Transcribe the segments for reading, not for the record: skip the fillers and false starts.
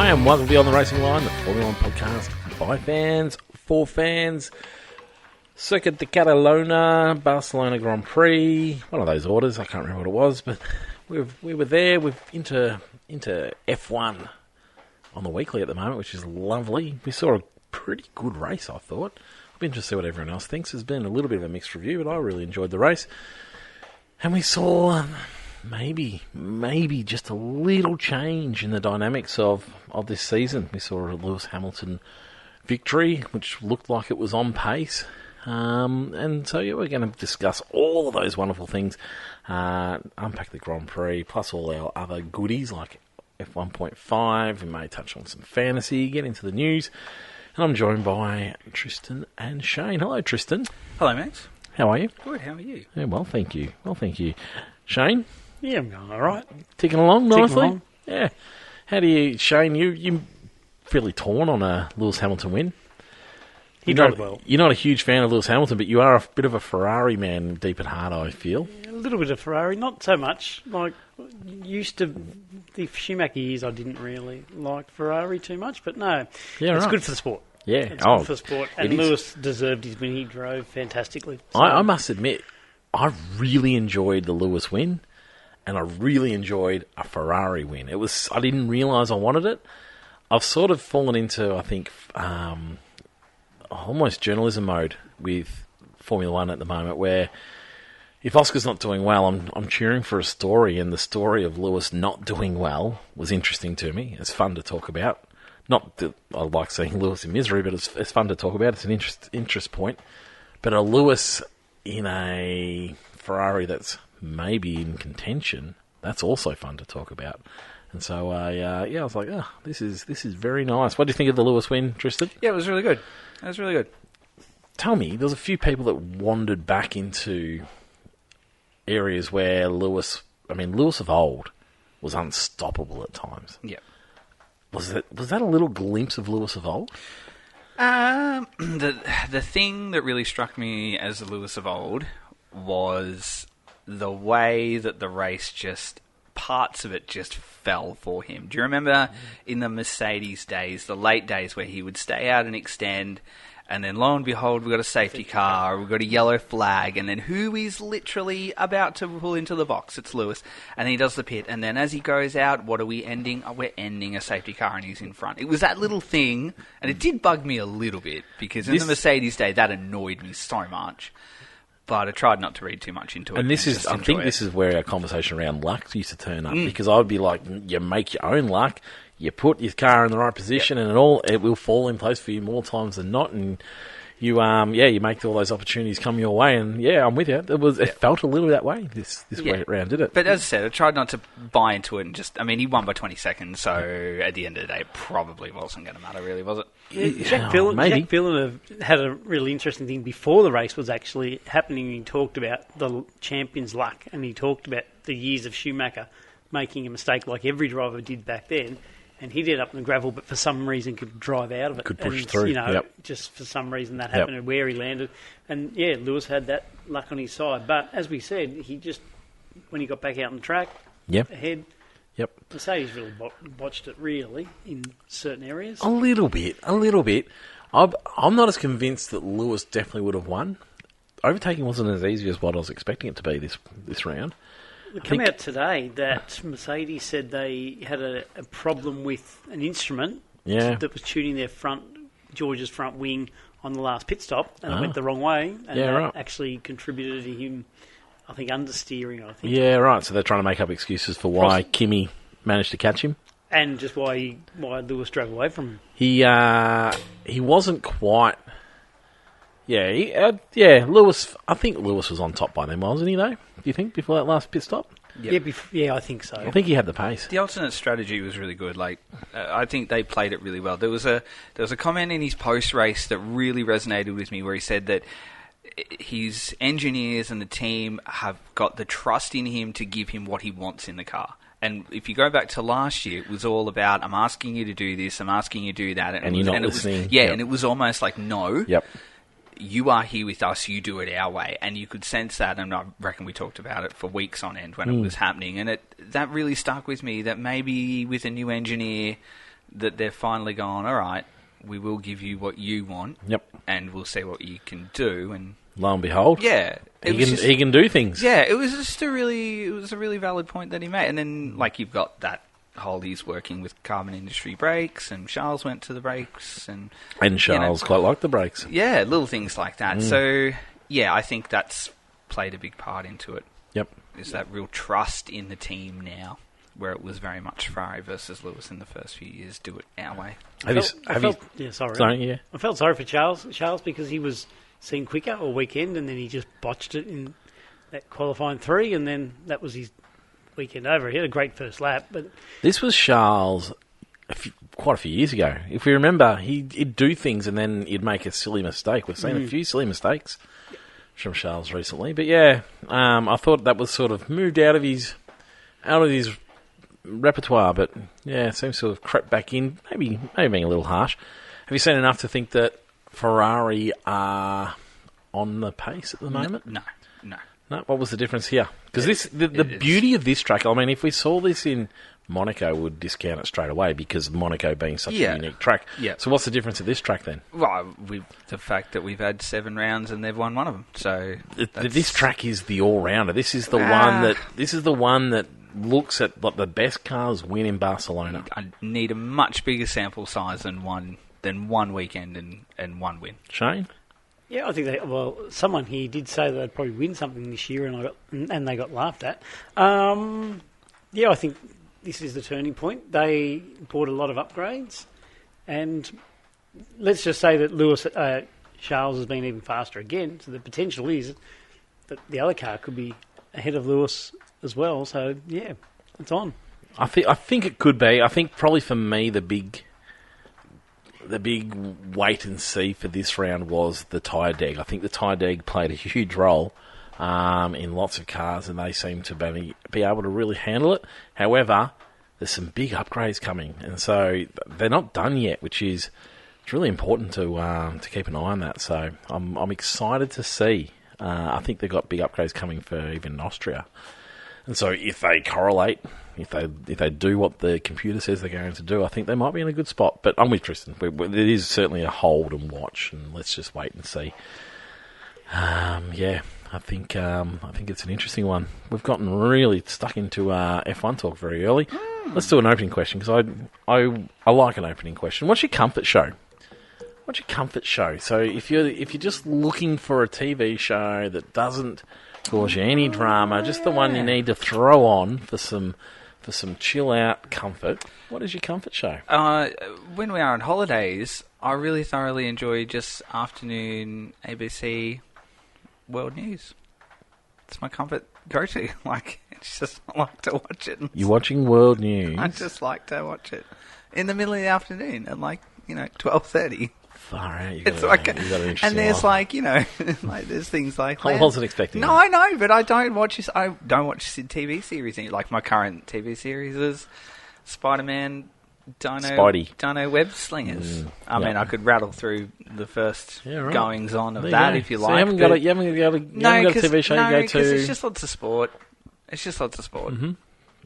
Hi, and welcome to Beyond the Racing Line, the Formula 1 podcast by fans, for fans. Circuit de Catalunya, Barcelona Grand Prix, one of those orders, I can't remember what it was, but we were there. We're into F1 on the weekly at the moment, which is lovely. We saw a pretty good race, I thought. I'll be interested to see what everyone else thinks. There's been a little bit of a mixed review, but I really enjoyed the race. And we saw maybe just a little change in the dynamics of this season. We saw a Lewis Hamilton victory, which looked like it was on pace. And so, yeah, we're going to discuss all of those wonderful things, unpack the Grand Prix, plus all our other goodies like F1.5. We may touch on some fantasy, get into the news. And I'm joined by Tristan and Shane. Hello, Tristan. Hello, Max. How are you? Good, how are you? Yeah, well, thank you. Shane? Yeah, I'm going all right. Ticking along nicely? Along. Yeah. How do you, Shane, you fairly torn on a Lewis Hamilton win? He drove well. You're not a huge fan of Lewis Hamilton, but you are a bit of a Ferrari man deep at heart, I feel. A little bit of Ferrari, not so much. Like, used to the Schumacher years, I didn't really like Ferrari too much, but no, Yeah, it's right. good for the sport. Yeah. It's good for the sport, and it is. Lewis deserved his win. He drove fantastically. So, I must admit, I really enjoyed the Lewis win, and I really enjoyed a Ferrari win. I didn't realise I wanted it. I've sort of fallen into, I think, almost journalism mode with Formula 1 at the moment, where if Oscar's not doing well, I'm cheering for a story, and the story of Lewis not doing well was interesting to me. It's fun to talk about. Not that I like seeing Lewis in misery, but it's fun to talk about. It's an interest point. But a Lewis in a Ferrari that's maybe in contention, that's also fun to talk about. And so, I was like, this is very nice. What do you think of the Lewis win, Tristan? Yeah, it was really good. It was really good. Tell me, there's a few people that wandered back into areas where Lewis of old was unstoppable at times. Yeah. Was that a little glimpse of Lewis of old? The thing that really struck me as the Lewis of old was the way that the race parts of it just fell for him. Do you remember in the Mercedes days, the late days where he would stay out and extend, and then lo and behold, we've got a safety car, we've got a yellow flag, and then who is literally about to pull into the box? It's Lewis. And then he does the pit, and then as he goes out, what are we ending? Oh, we're ending a safety car, and he's in front. It was that little thing, and it did bug me a little bit, because in the Mercedes day, that annoyed me so much. But I tried not to read too much into it. And this is where our conversation around luck used to turn up, because I would be like, you make your own luck, you put your car in the right position, and it will fall in place for you more times than not, and you make all those opportunities come your way, and I'm with you. It felt a little that way this way around, did it? But as I said, I tried not to buy into it, and he won by 20 seconds, so at the end of the day, it probably wasn't going to matter, really, was it? Jack Villeneuve had a really interesting thing before the race was actually happening. He talked about the champion's luck, and he talked about the years of Schumacher making a mistake like every driver did back then, and he'd end up in the gravel, but for some reason could drive out of it. Could push through. Just for some reason that happened and where he landed. And, Lewis had that luck on his side. But, as we said, he just, when he got back out on the track, ahead, Mercedes really botched it, really, in certain areas. A little bit. I'm not as convinced that Lewis definitely would have won. Overtaking wasn't as easy as what I was expecting it to be this round. It came out today that Mercedes said they had a problem with an instrument that was tuning their George's front wing on the last pit stop, and it went the wrong way, and that actually contributed to him, I think, understeering, Yeah, right. So they're trying to make up excuses for why Kimi managed to catch him. And just why Lewis drove away from him. He wasn't quite... Lewis. I think Lewis was on top by then, wasn't he? Though, do you think before that last pit stop? Yep. I think so. I think he had the pace. The alternate strategy was really good. I think they played it really well. There was a comment in his post race that really resonated with me, where he said that his engineers and the team have got the trust in him to give him what he wants in the car. And if you go back to last year, it was all about, I'm asking you to do this, I'm asking you to do that, and you're not listening. And it was almost like, no. Yep. You are here with us, you do it our way. And you could sense that, and I reckon we talked about it for weeks on end when it was happening. And that really stuck with me, that maybe with a new engineer, that they're finally gone, all right, we will give you what you want. Yep. And we'll see what you can do. And lo and behold, yeah, he can do things. Yeah, it was a really valid point that he made. And then, like, you've got that whole he's working with Carbon Industry brakes, and Charles went to the brakes, and Charles quite liked the brakes. Yeah, little things like that. So, yeah, I think that's played a big part into it. Yep. Is that real trust in the team now, where it was very much Ferrari versus Lewis in the first few years, do it our way. I felt sorry for Charles because he was seen quicker all weekend, and then he just botched it in that qualifying 3, and then that was his weekend over. He had a great first lap, but this was Charles quite a few years ago. If we remember, he'd do things and then he'd make a silly mistake. We've seen a few silly mistakes from Charles recently, but yeah, I thought that was sort of moved out of his repertoire, but yeah, it seems to have crept back in. Maybe being a little harsh. Have you seen enough to think that Ferrari are on the pace at the moment? No. No, what was the difference here? Because the beauty of this track, I mean, if we saw this in Monaco, would discount it straight away because Monaco being such a unique track. Yeah. So what's the difference of this track then? Well, the fact that we've had 7 rounds and they've won one of them. So this track is the all-rounder. This is the one that looks at what the best cars win in Barcelona. I need a much bigger sample size than one weekend and one win. Shane? Yeah, I think someone here did say that they'd probably win something this year, and they got laughed at. I think this is the turning point. They bought a lot of upgrades, and let's just say that Charles has been even faster again. So the potential is that the other car could be ahead of Lewis as well. So yeah, it's on. I think it could be. I think probably for me the big wait and see for this round was the tyre deg. I think the tyre deg played a huge role in lots of cars, and they seem to be able to really handle it. However, there's some big upgrades coming, and so they're not done yet, which is it's really important to keep an eye on that. So I'm excited to see. I think they've got big upgrades coming for even Austria. And so if they correlate, if they do what the computer says they're going to do, I think they might be in a good spot. But I'm with Tristan. It is certainly a hold and watch, and let's just wait and see. I think it's an interesting one. We've gotten really stuck into F1 talk very early. Let's do an opening question, because I like an opening question. What's your comfort show? So if you're just looking for a TV show that doesn't cause you any drama, just the one you need to throw on for some chill out comfort, what is your comfort show? When we are on holidays, I really thoroughly enjoy just afternoon ABC World News. It's my comfort go-to. It's just I like to watch it. You're watching World News? I just like to watch it in the middle of the afternoon at 12:30. Far out. It's and there's there's things like I wasn't expecting that. I know, but I don't watch this. I don't watch TV series. Like my current TV series is Spider-Man, Dino Web Slingers. I mean, I could rattle through the first goings on of that if you like. You haven't got a TV show you go to. It's just lots of sport. Mm-hmm.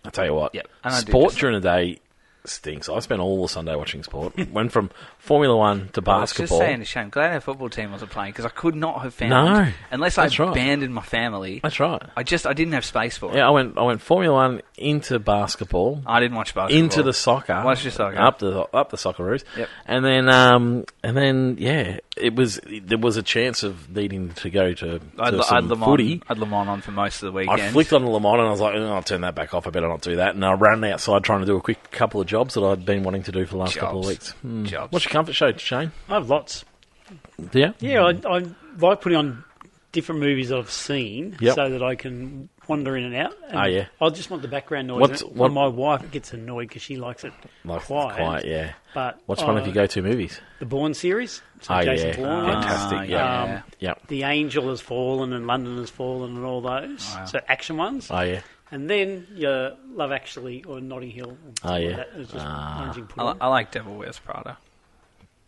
I'll tell you what. Yep. Sport during the day stinks. I spent all the Sunday watching sport. Went from Formula 1 to basketball. I was just saying, a shame. Glad our football team wasn't playing, because I could not have found unless I abandoned my family. That's right. I didn't have space for it. Yeah, I went Formula 1 into basketball. I didn't watch basketball. Into the soccer. Watched your soccer. Up the Socceroos. Yep. And then there was a chance of needing to go to some footy. I had Le Mans on for most of the weekend. I flicked on the Le Mans and I was like, I'll turn that back off. I better not do that. And I ran outside trying to do a quick couple of jobs that I'd been wanting to do for the last couple of weeks. Jobs. What's your comfort show, Shane? I have lots. Yeah? Yeah, I like putting on different movies that I've seen so that I can wander in and out. And I just want the background noise. My wife gets annoyed because she likes it quiet. Yeah. But what's one of your go-to movies? The Bourne series. So Jason Bourne. Fantastic. Yeah. The Angel Has Fallen and London Has Fallen and all those. Wow. So action ones. Oh, yeah. And then your Love Actually or Notting Hill. Yeah. I like Devil Wears Prada.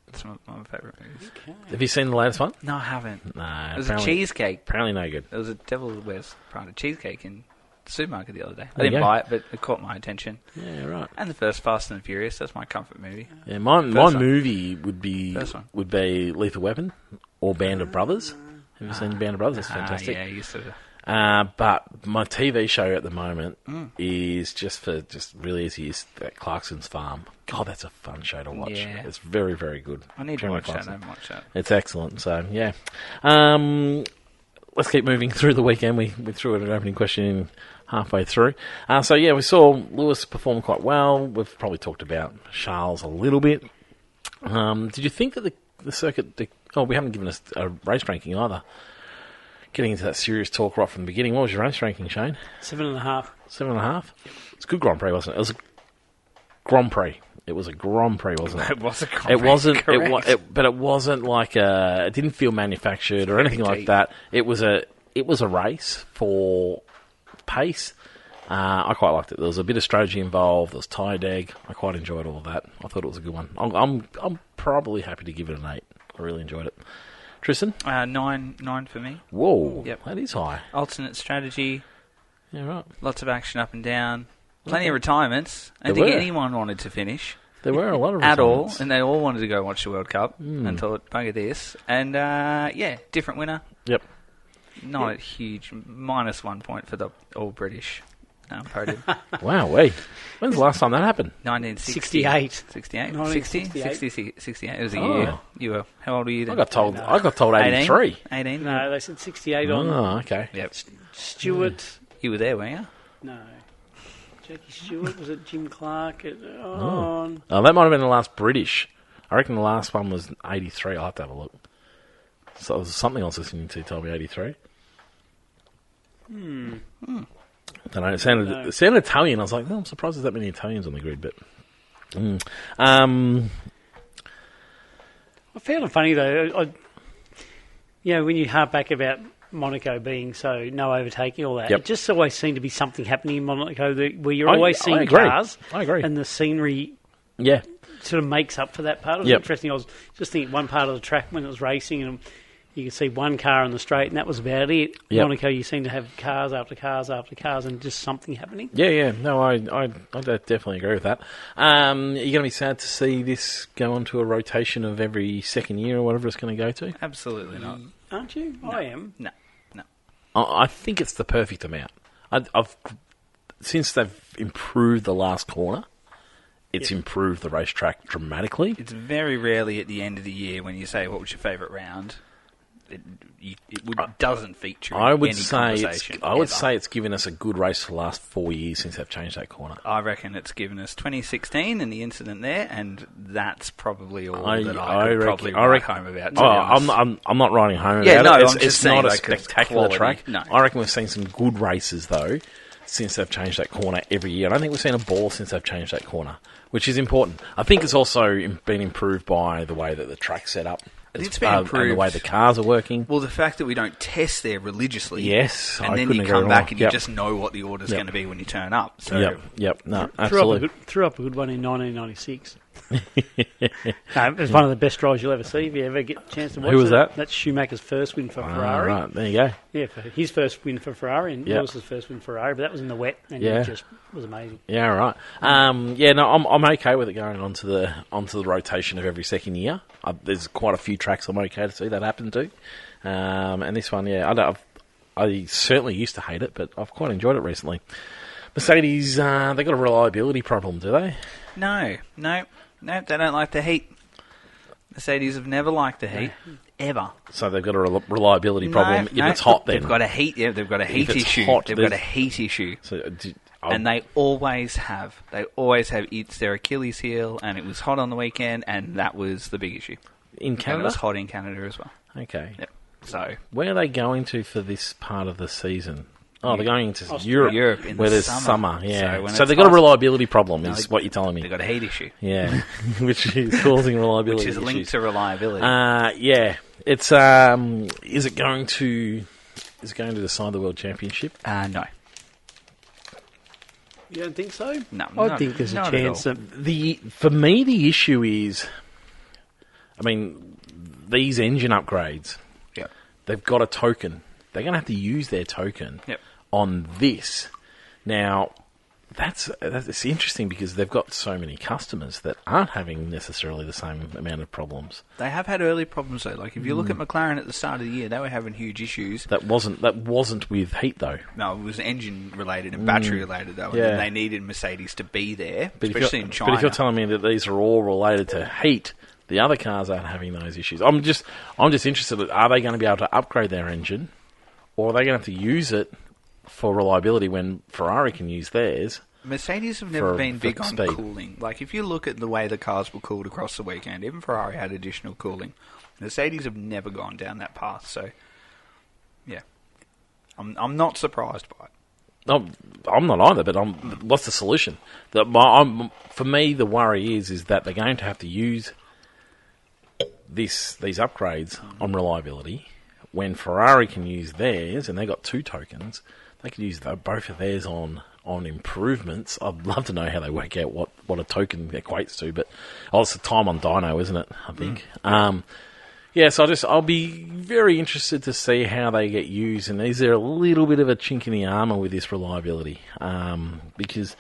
It's one of my favourite movies. Okay. Have you seen the latest one? No, I haven't. No. It was a cheesecake. Apparently no good. There was a Devil Wears Prada cheesecake in the supermarket the other day. I There you didn't go. buy it, but it caught my attention. Yeah, right. And the first Fast and Furious, that's my comfort movie. Yeah, my First one. movie would be First one. Lethal Weapon or Band of Brothers. Have you seen Band of Brothers? That's fantastic. Yeah, I used to. But my TV show at the moment is just really easy. Is that Clarkson's Farm? God, that's a fun show to watch. Yeah. It's very, very good. I need to Jeremy watch that. I Clarkson. haven't watched that. It's excellent. So yeah, let's keep moving through the weekend. We threw an opening question in halfway through. So yeah, we saw Lewis perform quite well. We've probably talked about Charles a little bit. Did you think that the circuit? We haven't given us a race ranking either. Getting into that serious talk right from the beginning. What was your race ranking, Shane? 7.5. 7.5. It's a good Grand Prix, wasn't it? It was a Grand Prix. It was a Grand Prix, wasn't it? It was a Grand It Prix, wasn't. correct. But it wasn't like a. It didn't feel manufactured or anything like deep. that. It was a race for pace. I quite liked it. There was a bit of strategy involved. There was tie dag. I quite enjoyed all of that. I thought it was a good one. I'm probably happy to give it an 8. I really enjoyed it. Tristan? 9 for me. Whoa, Yep. that is high. Alternate strategy, Yeah, right. lots of action up and down, plenty of retirements. I don't There think were. anyone wanted to finish There were a lot of at all, retirements. and they all wanted to go watch the World Cup and thought, bugger this. And different winner. Yep. Not a huge, -1 point for the all British podium. Wow, wait. When's the last time that happened? 1960. 68. 68? 1968. 60, 68. It was a Oh. year. You were, how old were you I then? got told 83. 18? No, they said 68 on Oh, okay. Yep. Stewart. You were there, weren't you? No. Jackie Stewart. Was it Jim Clark? On. Oh, that might have been the last British. I reckon the last one was 83. I'll have to have a look. So it was something I was listening to told me 83. I don't know. It sounded Italian. I was like, I'm surprised there's that many Italians on the grid. But I found it funny though. When you harp back about Monaco being so no overtaking, all that, Yep. it just always seemed to be something happening in Monaco where you're I always seeing agree. cars. I agree. And the scenery yeah, sort of makes up for that part. It was Yep. interesting. I was just thinking one part of the track when it was racing and you could see one car on the straight and that was about it. Yep. Monaco, you seem to have cars after cars after cars and just something happening. yeah. No, I definitely agree with that. Are you going to be sad to see this go on to a rotation of every second year or whatever it's going to go to? Absolutely not. Aren't you? I am. No. I think it's the perfect amount. I've since they've improved the last corner, it's improved the racetrack dramatically. It's very rarely at the end of the year when you say, what was your favourite round? Doesn't feature I would any say conversation. it's given us a good race for the last 4 years since they've changed that corner. I reckon it's given us 2016 and the incident there, and that's probably all I that I could reckon- probably I write reckon- home about. I'm not writing home Yeah, about no, it. I'm just It's saying, not a like, it's spectacular quality. track. No. I reckon we've seen some good races though since they've changed that corner every year. I don't think we've seen a ball since they've changed that corner, which is important. I think it's also been improved by the way that the track's set up. It's been and improved. the way the cars are working. Well, the fact that we don't test there religiously. Yes, and I then couldn't you agree come more. back and you Yep. just know what the order's Yep. going to be when you turn up. So Yep. No, Threw absolutely. up a good one in 1996. No, it was one of the best drives you'll ever see if you ever get a chance to watch it. Who was that? That's Schumacher's first win for All Ferrari. right, there you go. Yeah, for his first win for Ferrari and Yep. Lewis's first win for Ferrari, but that was in the wet and Yeah. it just was amazing. Yeah, right. I'm okay with it going onto the rotation of every second year. There's quite a few tracks I'm okay to see that happen to, and this one, I certainly used to hate it, but I've quite enjoyed it recently. Mercedes, they got a reliability problem, do they? No, they don't like the heat. Mercedes have never liked the heat, ever. So they've got a reliability problem if it's hot. Then they've got a heat. Yeah, they've got a heat it's issue. hot, They've there's- got a heat issue. So, And they always have. They always have. It's their Achilles heel, and it was hot on the weekend, and that was the big issue. in And it Canada. was hot in Canada as well. Okay. Yep. So Where are they going to for this part of the season? Oh, they're going to Australia. Europe in where the there's summer. summer. Yeah. So when So it's they've got a hot- reliability problem, is they- what you're telling me. they've got a heat issue, Yeah, which is causing reliability which is linked issues. to reliability. Yeah, it's is it going to decide the world championship? No. You don't think so? No, I think there's a not at chance all. that For me, the issue is, I mean, these engine upgrades. Yep. They've got a token. They're going to have to use their token Yep. on this Now, that's interesting because they've got so many customers that aren't having necessarily the same amount of problems. They have had early problems though. Like if you look at McLaren at the start of the year, they were having huge issues. That wasn't with heat though. No, it was engine related and battery related though. Yeah. And they needed Mercedes to be there, especially in China. But if you're telling me that these are all related to heat, the other cars aren't having those issues. I'm just interested. Are they going to be able to upgrade their engine, or are they going to have to use it for reliability when Ferrari can use theirs? Mercedes have never been big on speed. cooling. Like, if you look at the way the cars were cooled across the weekend, even Ferrari had additional cooling. Mercedes have never gone down that path, so, yeah. I'm not surprised by it. I'm not either, but what's the solution? For me, the worry is that they're going to have to use these upgrades on reliability when Ferrari can use theirs, and they got 2 tokens. They could use both of theirs on improvements. I'd love to know how they work out what a token equates to, but it's the time on dyno, isn't it? I think. So I'll be very interested to see how they get used, and is there a little bit of a chink in the armour with this reliability? Because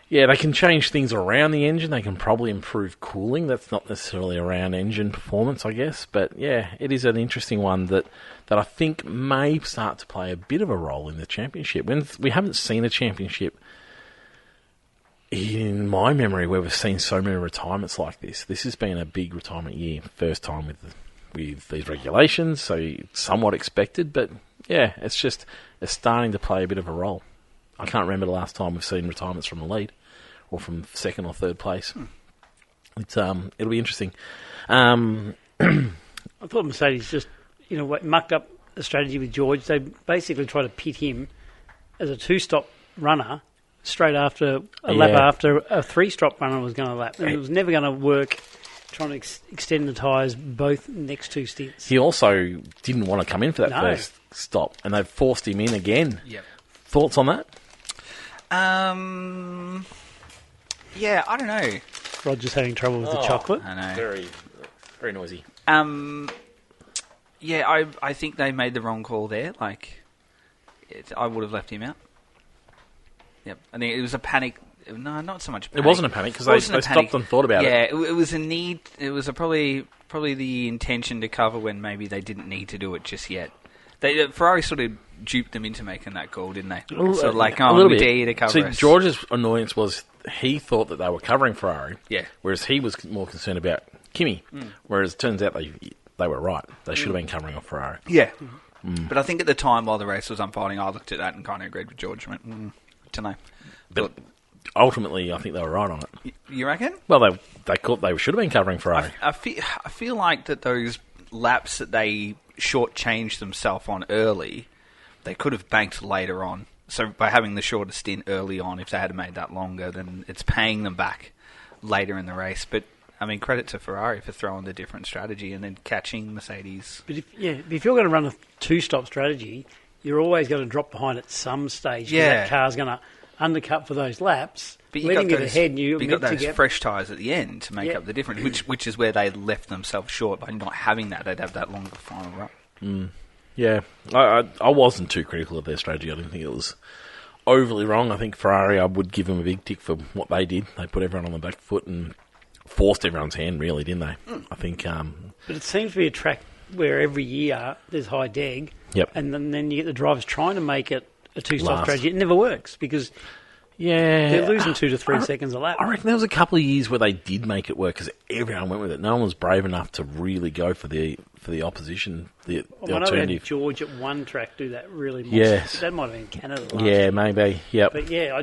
they can change things around the engine. They can probably improve cooling. That's not necessarily around engine performance, I guess. But it is an interesting one that I think may start to play a bit of a role in the championship. We haven't seen a championship in my memory where we've seen so many retirements like this. This has been a big retirement year, first time with these regulations, so somewhat expected. But it's starting to play a bit of a role. I can't remember the last time we've seen retirements from the lead or from second or third place. It'll be interesting. I thought Mercedes just, mucked up the strategy with George. They basically tried to pit him as a 2-stop runner straight after a lap after a 3-stop runner was going to lap. And it was never going to work trying to extend the tyres both next 2 stints. He also didn't want to come in for that first stop, and they've forced him in again. Yep. Thoughts on that? I don't know. Roger's having trouble with the chocolate. I know. Very, very noisy. I think they made the wrong call there. Like, I would have left him out. Yep. I think it was a panic. No, not so much panic. It wasn't a panic because they stopped and thought about it. Yeah, it was a need. It was probably the intention to cover when maybe they didn't need to do it just yet. Ferrari sort of duped them into making that call, didn't they? A little we dare you to cover us. George's annoyance was he thought that they were covering Ferrari, whereas he was more concerned about Kimi, whereas it turns out they were right. They should have been covering off Ferrari. Yeah. But I think at the time while the race was unfolding, I looked at that and kind of agreed with George. I went, don't know. But ultimately, I think they were right on it. You reckon? Well, they should have been covering Ferrari. I feel like that those laps that they shortchanged themselves on early, they could have banked later on. So by having the shorter stint early on, if they had made that longer, then it's paying them back later in the race. But I mean, credit to Ferrari for throwing the different strategy and then catching Mercedes. But if you're going to run a 2-stop strategy, you're always going to drop behind at some stage. Yeah, that car's going to undercut for those laps. But you letting got it those, ahead, you got those fresh tyres at the end to make up the difference, which is where they left themselves short by not having that. They'd have that longer final run. Yeah, I wasn't too critical of their strategy. I didn't think it was overly wrong. I think Ferrari, I would give them a big tick for what they did. They put everyone on the back foot and forced everyone's hand, really, didn't they? I think. But it seems to be a track where every year there's high deg, and then you get the drivers trying to make it a 2-stop strategy. It never works because they're losing 2 to 3 seconds a lap. I reckon there was a couple of years where they did make it work because everyone went with it. No one was brave enough to really go for the opposition, the alternative. I know we had George at one track do that really much. Yes. That might have been Canada last Yeah, year. maybe. Yep. But I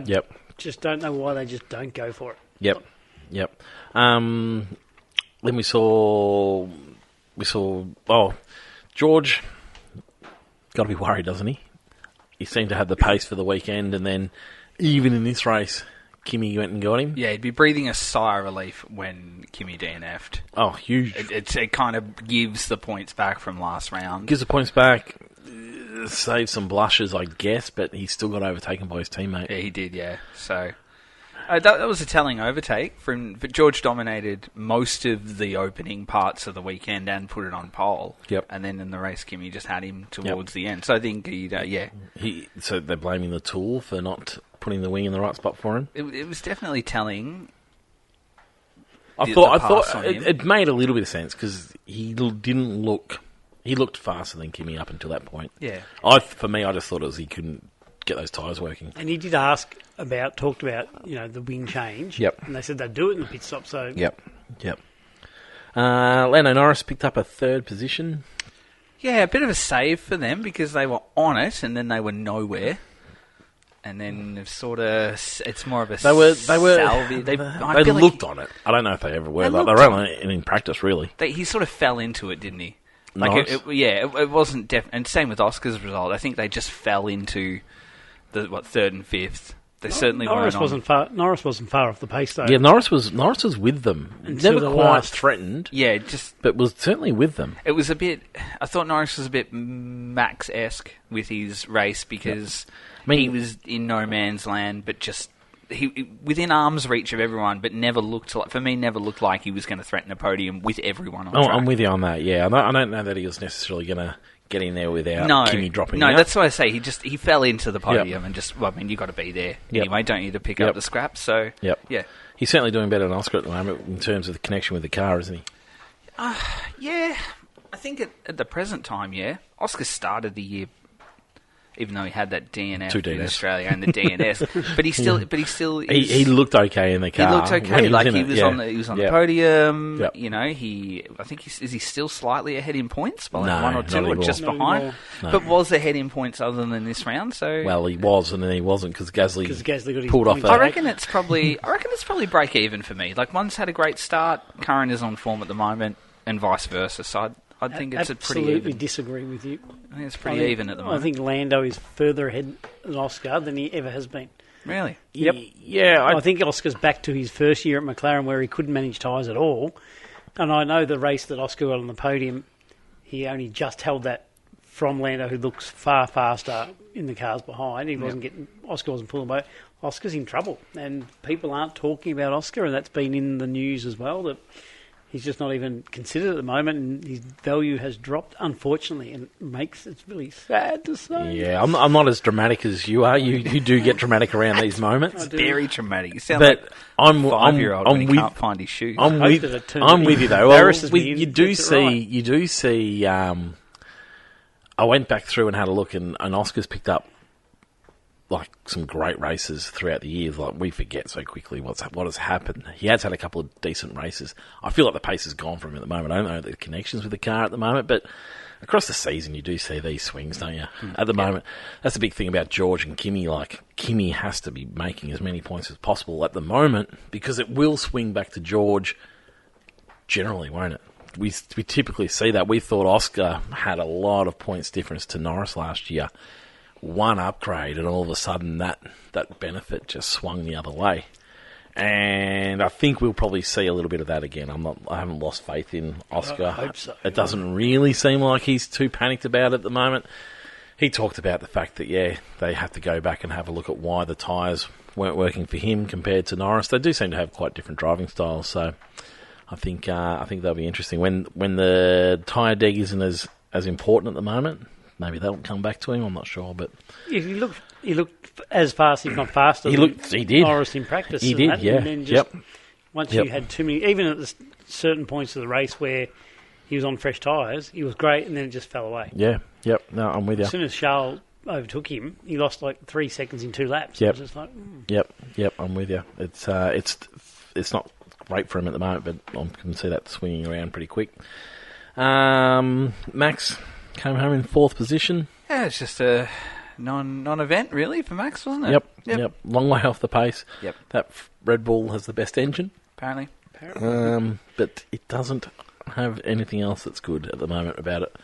just don't know why they just don't go for it. Yep. Then we saw George got to be worried, doesn't he? He seemed to have the pace for the weekend, and then even in this race, Kimi went and got him. Yeah, he'd be breathing a sigh of relief when Kimi DNF'd. Oh, huge. It kind of gives the points back from last round. Gives the points back, saves some blushes, I guess, but he still got overtaken by his teammate. Yeah, he did, yeah. So that was a telling overtake. But George dominated most of the opening parts of the weekend and put it on pole. Yep. And then in the race, Kimi just had him towards the end. So I think, So they're blaming the tool for not putting the wing in the right spot for him. It was definitely telling. I thought it made a little bit of sense because he didn't look. He looked faster than Kimi up until that point. Yeah. For me, I just thought it was he couldn't get those tyres working. And he did talked about the wing change. Yep. And they said they'd do it in the pit stop. So Yep. Lando Norris picked up a third position. Yeah, a bit of a save for them because they were on it and then they were nowhere. And then it's more of a They were. salvage. They I feel looked like on it. I don't know if they ever were. They They were only in practice, really. he sort of fell into it, didn't he? Norris? It wasn't and same with Oscar's result. I think they just fell into the third and fifth. They certainly Norris weren't Norris wasn't far off the pace though. Yeah, Norris was with them. Until Never the quite last. threatened. Yeah, but was certainly with them. it was a bit. I thought Norris was a bit Max-esque with his race because he was in no man's land, but just he within arm's reach of everyone, but never looked like he was going to threaten a podium with everyone on track. I'm with you on that. Yeah, I don't know that he was necessarily going to get in there without Kimi dropping out. No, that's why I say he fell into the podium and just. Well, I mean, you got to be there anyway, don't you, to pick up the scraps? So yeah, he's certainly doing better than Oscar at the moment in terms of the connection with the car, isn't he? Yeah, I think at the present time, Oscar started the year. Even though he had that DNF in Australia and the DNS, but he looked okay in the car. He looked okay, he was on the podium. Yep. I think is he still slightly ahead in points by No, one or two, or just behind? No. But was ahead in points other than this round. So he was, and then he wasn't because Gasly got his pulled off. points. I reckon it's probably break even for me. Like one's had a great start, Curran is on form at the moment, and vice versa. So I think it's a pretty even. Absolutely disagree with you. I think it's pretty even at the moment. I think Lando is further ahead than Oscar than he ever has been. Really? Yep. Yeah, I think Oscar's back to his first year at McLaren where he couldn't manage tyres at all. And I know the race that Oscar got on the podium, he only just held that from Lando, who looks far faster in the cars behind. Oscar wasn't pulling away. Oscar's in trouble, and people aren't talking about Oscar, and that's been in the news as well, that he's just not even considered at the moment, and his value has dropped, unfortunately, and it's really sad to say. Yeah, I'm not as dramatic as you are. You do get dramatic around these moments. Very dramatic. You sound but like a 5-year-old when he can't find his shoes. I'm with you though. Well, you do see. I went back through and had a look, and Oscar's picked up like some great races throughout the years. Like we forget so quickly what has happened. He has had a couple of decent races. I feel like the pace has gone from him at the moment. I don't know the connections with the car at the moment, but across the season you do see these swings, don't you? At the moment, that's the big thing about George and Kimi. Like Kimi has to be making as many points as possible at the moment because it will swing back to George generally, won't it? We typically see that. We thought Oscar had a lot of points difference to Norris last year. One upgrade, and all of a sudden that benefit just swung the other way. And I think we'll probably see a little bit of that again. I haven't lost faith in Oscar. I hope so. It doesn't really seem like he's too panicked about it at the moment. He talked about the fact that they have to go back and have a look at why the tyres weren't working for him compared to Norris. They do seem to have quite different driving styles, so I think that'll be interesting. When the tyre deg isn't as important at the moment, maybe that'll come back to him. I'm not sure, but he looked as fast, if not faster. He did. Norris in practice. He did. Yeah. And then just once you had too many, even at certain points of the race where he was on fresh tyres, he was great, and then it just fell away. Yeah. Yep. No, I'm with you. As soon as Charles overtook him, he lost like 3 seconds in 2 laps. Yep. It was just like, Yep. I'm with you. It's not great for him at the moment, but I can see that swinging around pretty quick. Max came home in 4th position. Yeah, it's just a non-event really for Max, wasn't it? Yep. Long way off the pace. Yep. That Red Bull has the best engine. Apparently. But it doesn't have anything else that's good at the moment about it.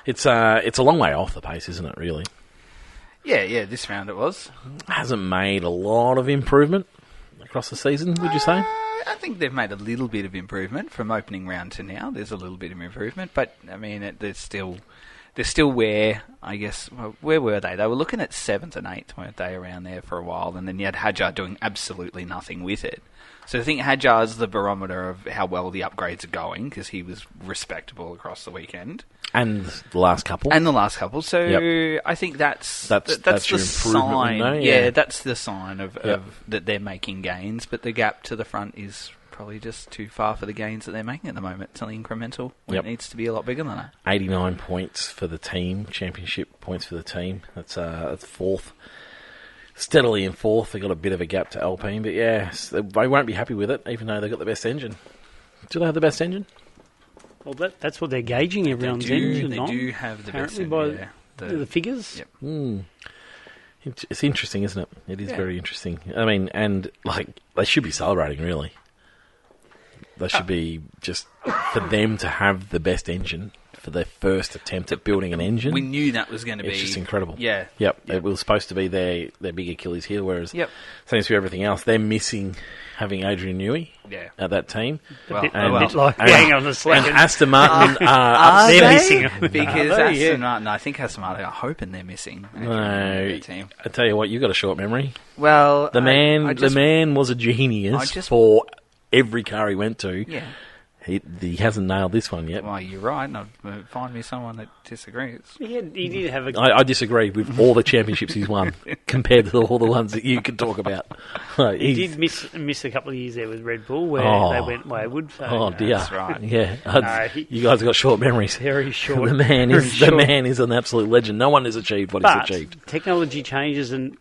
It's a long way off the pace, isn't it, really? Yeah, this round it was. Hasn't made a lot of improvement across the season, would you say? I think they've made a little bit of improvement from opening round to now. There's a little bit of improvement, but I mean, there's still they're still where were they? They were looking at 7th and 8th, weren't they, around there for a while? And then you had Hadjar doing absolutely nothing with it. So I think Hadjar's the barometer of how well the upgrades are going, because he was respectable across the weekend. And the last couple. So I think that's the your sign. window, yeah, that's the sign of that they're making gains, but the gap to the front is probably just too far for the gains that they're making at the moment. It's only incremental. It needs to be a lot bigger than that. 89 points for the team, championship points for the team. That's fourth. Steadily in fourth. They got a bit of a gap to Alpine, but they won't be happy with it, even though they've got the best engine. Do they have the best engine? Well, that's what they're gauging everyone's engine on. They do have the best engine. By the figures. Yep. Mm. It's interesting, isn't it? It is very interesting. I mean, and they should be celebrating, really. They should be just for them to have the best engine for their first attempt at building an engine. We knew that was going to be... It's just incredible. Yeah. Yep. It was supposed to be their big Achilles heel, whereas seems to be everything else. They're missing having Adrian Newey at that team. A bit like hang on a second. And Aston Martin they're missing. Because Aston Martin, I think Aston Martin are hoping they're missing. No, team. I tell you what, you've got a short memory. Well, the man was a genius for every car he went to. Yeah. He hasn't nailed this one yet. Well, you're right. No, find me someone that disagrees. He did have a... I disagree with all the championships he's won compared to all the ones that you could talk about. He did miss a couple of years there with Red Bull where they went wayward. So, dear. That's right. Yeah. You guys have got short memories. Very short. The man is an absolute legend. No one has achieved what he's achieved. Technology changes and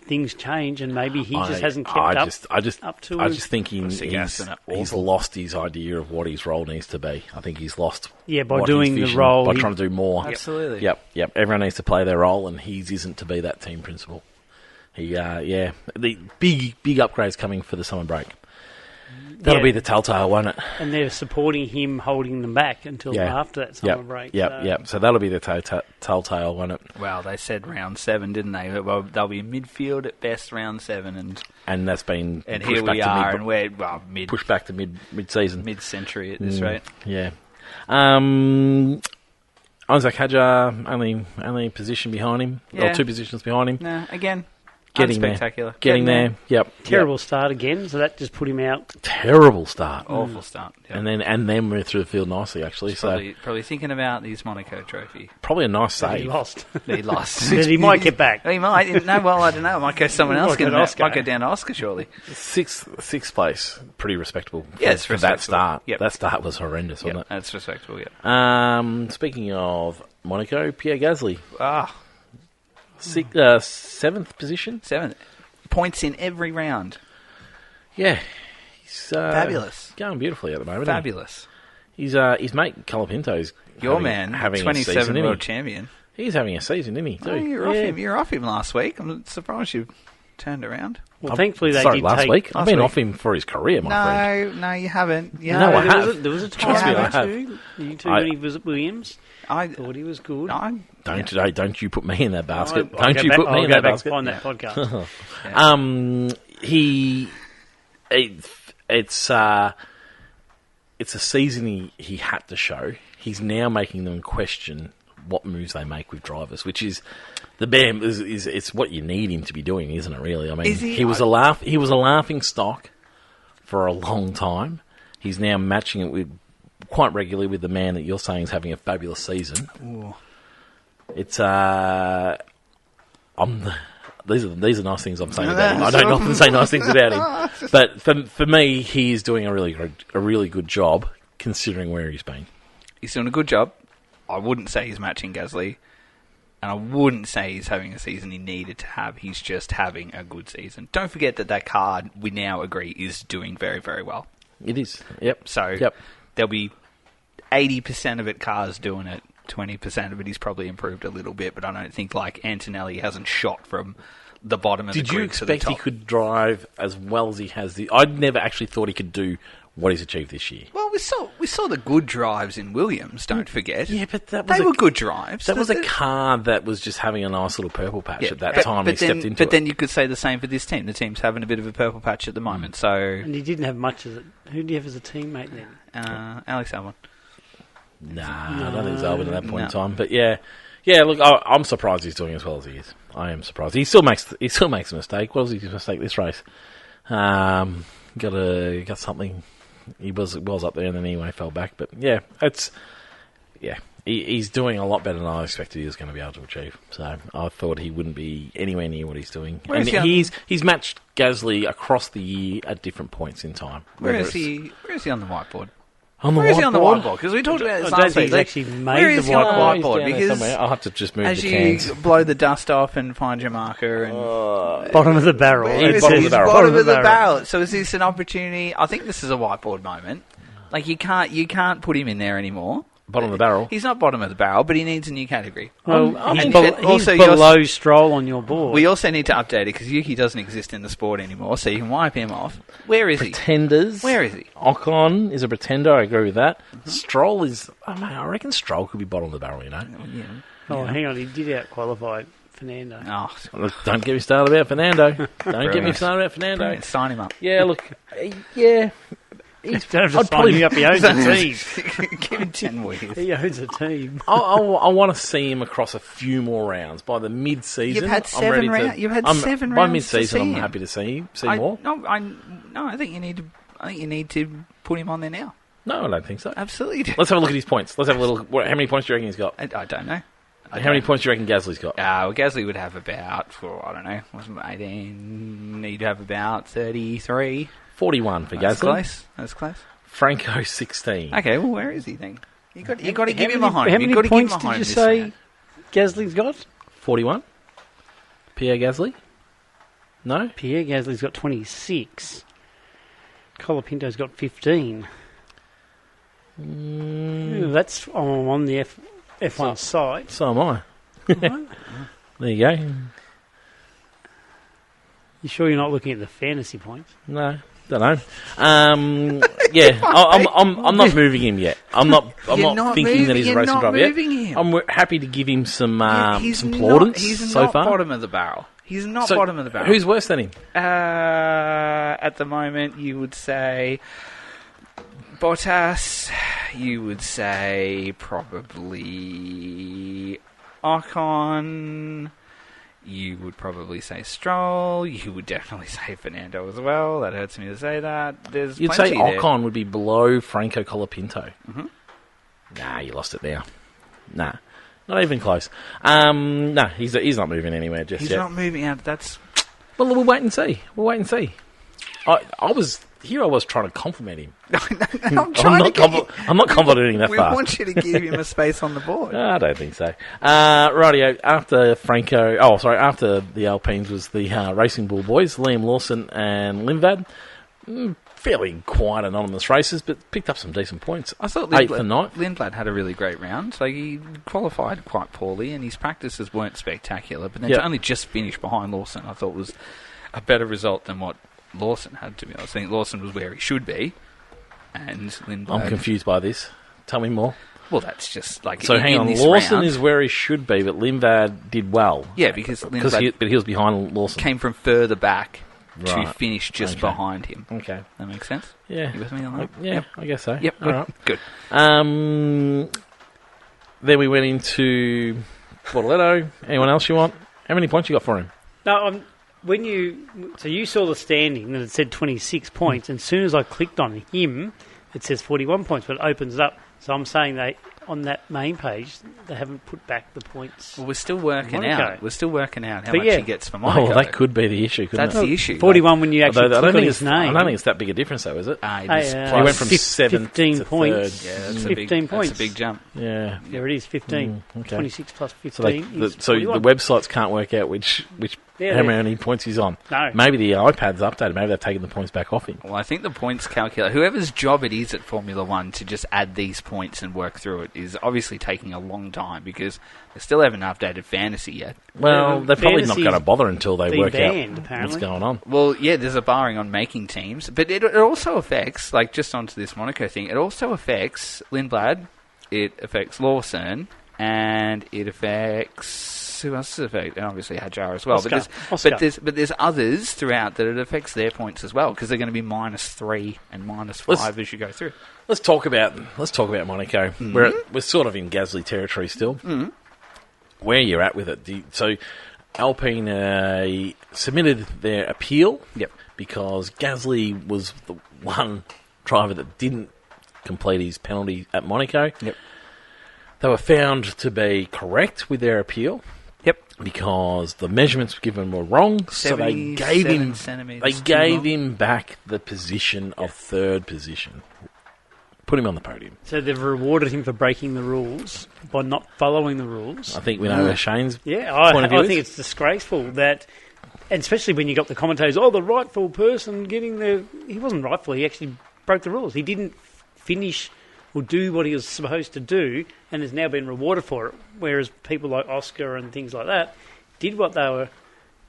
things change, and maybe he just hasn't kept up. I just think he's lost his idea of what his role needs to be. I think he's lost. Yeah, by doing the role, by trying to do more. Absolutely. Yep. Everyone needs to play their role, and his isn't to be that team principal. The big upgrades coming for the summer break. That'll be the telltale, won't it? And they're supporting him, holding them back until after that summer break. So that'll be the telltale, won't it? Well, they said round 7, didn't they? Well, they'll be midfield at best round 7, and that's been and here we are, and we're pushed back to mid-season, mid-century at this rate. Yeah. Isaac Hadjar only a position behind him, or 2 positions behind him. No, again. Getting spectacular. Getting there. Yep. Terrible start again, so that just put him out. Terrible start. Awful start. Yep. And then we're through the field nicely, actually. Probably thinking about his Monaco trophy. Probably a nice save. He lost. He lost. But he might get back. He might. No, well, I don't know. It might go someone else. Might go down to Oscar, surely. Sixth place. Pretty respectable. For that start. Yep. That start was horrendous, wasn't it? That's respectable, yeah. Speaking of Monaco, Pierre Gasly. 7th position. 7th. Points in every round. Yeah. He's fabulous. Going beautifully at the moment. Fabulous. His mate Colapinto's having 27 world champion. He's having a season, isn't he? Oh, you're off him last week. I'm surprised you turned around. Well, thankfully they did last week. I've been off him for his career, my friend. No, you haven't. No, I have. There was a time you two when he was at Williams. I thought he was good. Don't you put me in that basket. Don't you put me in that basket. I'll go back and find that podcast. It's a season he had to show. He's now making them question what moves they make with drivers, which is it's what you need him to be doing, isn't it? Really, I mean, he was a laughing stock for a long time. He's now matching it with quite regularly with the man that you're saying is having a fabulous season. Ooh. It's these are nice things I'm saying about him. I don't often say nice things about him, but for me, he is doing a really good job considering where he's been. He's doing a good job. I wouldn't say he's matching Gasly, and I wouldn't say he's having a season he needed to have. He's just having a good season. Don't forget that car, we now agree, is doing very, very well. It is. Yep. So there'll be 80% of it cars doing it. 20% of it he's probably improved a little bit, but I don't think Antonelli hasn't shot from the bottom of the grid to the top. Did you expect he could drive as well as he has? I'd never actually thought he could do what he's achieved this year. Well, we saw the good drives in Williams, don't forget. Yeah, but they were good drives. That was a car that was just having a nice little purple patch at that time he stepped into it. But then you could say the same for this team. The team's having a bit of a purple patch at the moment. So and he didn't have much of it. Who do you have as a teammate then? Alex Albon. Nah, I don't think Albin at that point in time. But yeah. Look, I'm surprised he's doing as well as he is. I am surprised. He still makes a mistake. What was his mistake this race? Got something. He was up there and then he fell back. But yeah, he's doing a lot better than I expected he was going to be able to achieve. So I thought he wouldn't be anywhere near what he's doing. And he's matched Gasly across the year at different points in time. Where is he on the whiteboard? Where is he on the whiteboard? Because we talked about this last week. He's actually made the whiteboard. Because I'll have to just move as the cans. you blow the dust off and find your marker and Bottom of the barrel. Bottom of the barrel. So is this an opportunity? I think this is a whiteboard moment. Like you can't put him in there anymore. Bottom of the barrel. He's not bottom of the barrel, but he needs a new category. Well, he's below Stroll on your board. We also need to update it because Yuki doesn't exist in the sport anymore, so you can wipe him off. Where is Pretenders. he? Where is he? Ocon is a pretender, I agree with that. Mm-hmm. Stroll is... I reckon Stroll could be bottom of the barrel, you know? Hang on, he did out-qualify Fernando. Oh, look, don't get me started about Fernando. Don't get me started about Fernando. Brilliant. Sign him up. Yeah, look... Yeah... I'd probably be up. He owns a team. Give him 10 weeks. He owns a team. I want to see him across a few more rounds. By the mid-season, You've had 7 rounds. You've had 7 rounds. By mid-season, I'm happy to see more. No, I think you need to put him on there now. No, I don't think so. Absolutely. Let's have a look at his points. Let's have a little. How many points do you reckon he's got? I don't know. How many points do you reckon Gasly's got? Well, Gasly would have about, I don't know, 18. He'd have about 33. 41 for Gasly. That's close. Franco 16. Okay, well, where is he then? You got to give him a home. How many points did you say Gasly's got? 41. Pierre Gasly? No? Pierre Gasly's got 26. Colapinto's got 15. That's on the F1 site. So am I. There you go. You sure you're not looking at the fantasy points? No. Don't know. I'm not moving him yet. I'm not thinking that he's a racing driver yet. I'm happy to give him some plaudits he's so not far. Bottom of the barrel. He's not bottom of the barrel. Who's worse than him? At the moment, you would say Bottas. You would say probably Ocon. You would probably say Stroll. You would definitely say Fernando as well. That hurts me to say that. You'd say Ocon would be below Franco Colapinto. Mm-hmm. Nah, you lost it now. Nah, not even close. Nah, he's not moving anywhere just yet. He's not moving out. Well, we'll wait and see. I was trying to compliment him. I'm not complimenting that far. We want you to give him a space on the board. I don't think so. Rightio, after the Alpines was the Racing Bull boys, Liam Lawson and Linblad. Fairly quiet, anonymous races, but picked up some decent points. I thought 8th and 9th. Linblad had a really great round. Like he qualified quite poorly, and his practices weren't spectacular. But then to only just finish behind Lawson, I thought was a better result than what Lawson had, to be honest. I think Lawson was where he should be, and Linblad... I'm confused by this. Tell me more. Well, that's just like... So hang on, Lawson is where he should be, but Linblad did well. Yeah, because Linblad... But he was behind Lawson. Came from further back to finish just behind him. Okay. That makes sense? Yeah. You with me on that? Yeah, I guess so. Yep, good. All right. Good. Then we went into Bortoletto. Anyone else you want? How many points you got for him? No, you saw the standing and it said 26 points, and as soon as I clicked on him, it says 41 points, but it opens it up. So I'm saying on that main page, they haven't put back the points. Well, we're still working out. How much he gets for Monaco. Oh, that could be the issue, couldn't That's the issue. 41 when you actually click on his name. I don't think it's that big a difference, though, is it? He went from 7 to points. 3rd. Yeah, that's 15 points. That's a big jump. Yeah. There it is, 15. Okay. 26 plus 15 so the websites can't work out how many points he's on. No. Maybe the iPad's updated. Maybe they've taken the points back off him. Well, I think the points calculator, whoever's job it is at Formula One to just add these points and work through it, is obviously taking a long time because they still haven't updated fantasy yet. Well, they're probably not going to bother until they work out what's going on. Well, yeah, there's a barring on making teams, but it also affects, like just onto this Monaco thing, it also affects Linblad, it affects Lawson, and it affects... Who else does it affect? And obviously Adjar as well. Oscar. But there's others throughout that it affects their points as well, because they're going to be -3 and -5 as you go through. Let's talk about Monaco. We're sort of in Gasly territory still. Where you're at with it? So Alpine submitted their appeal. Yep. Because Gasly was the one driver that didn't complete his penalty at Monaco. Yep. They were found to be correct with their appeal. Yep. Because the measurements given were wrong, so they gave him back the position of third position. Put him on the podium. So they've rewarded him for breaking the rules by not following the rules. I think we know where Shane's I think it's disgraceful that, and especially when you got the commentators, the rightful person getting the... He wasn't rightful, he actually broke the rules. He didn't finish or do what he was supposed to do and has now been rewarded for it, whereas people like Oscar and things like that did what they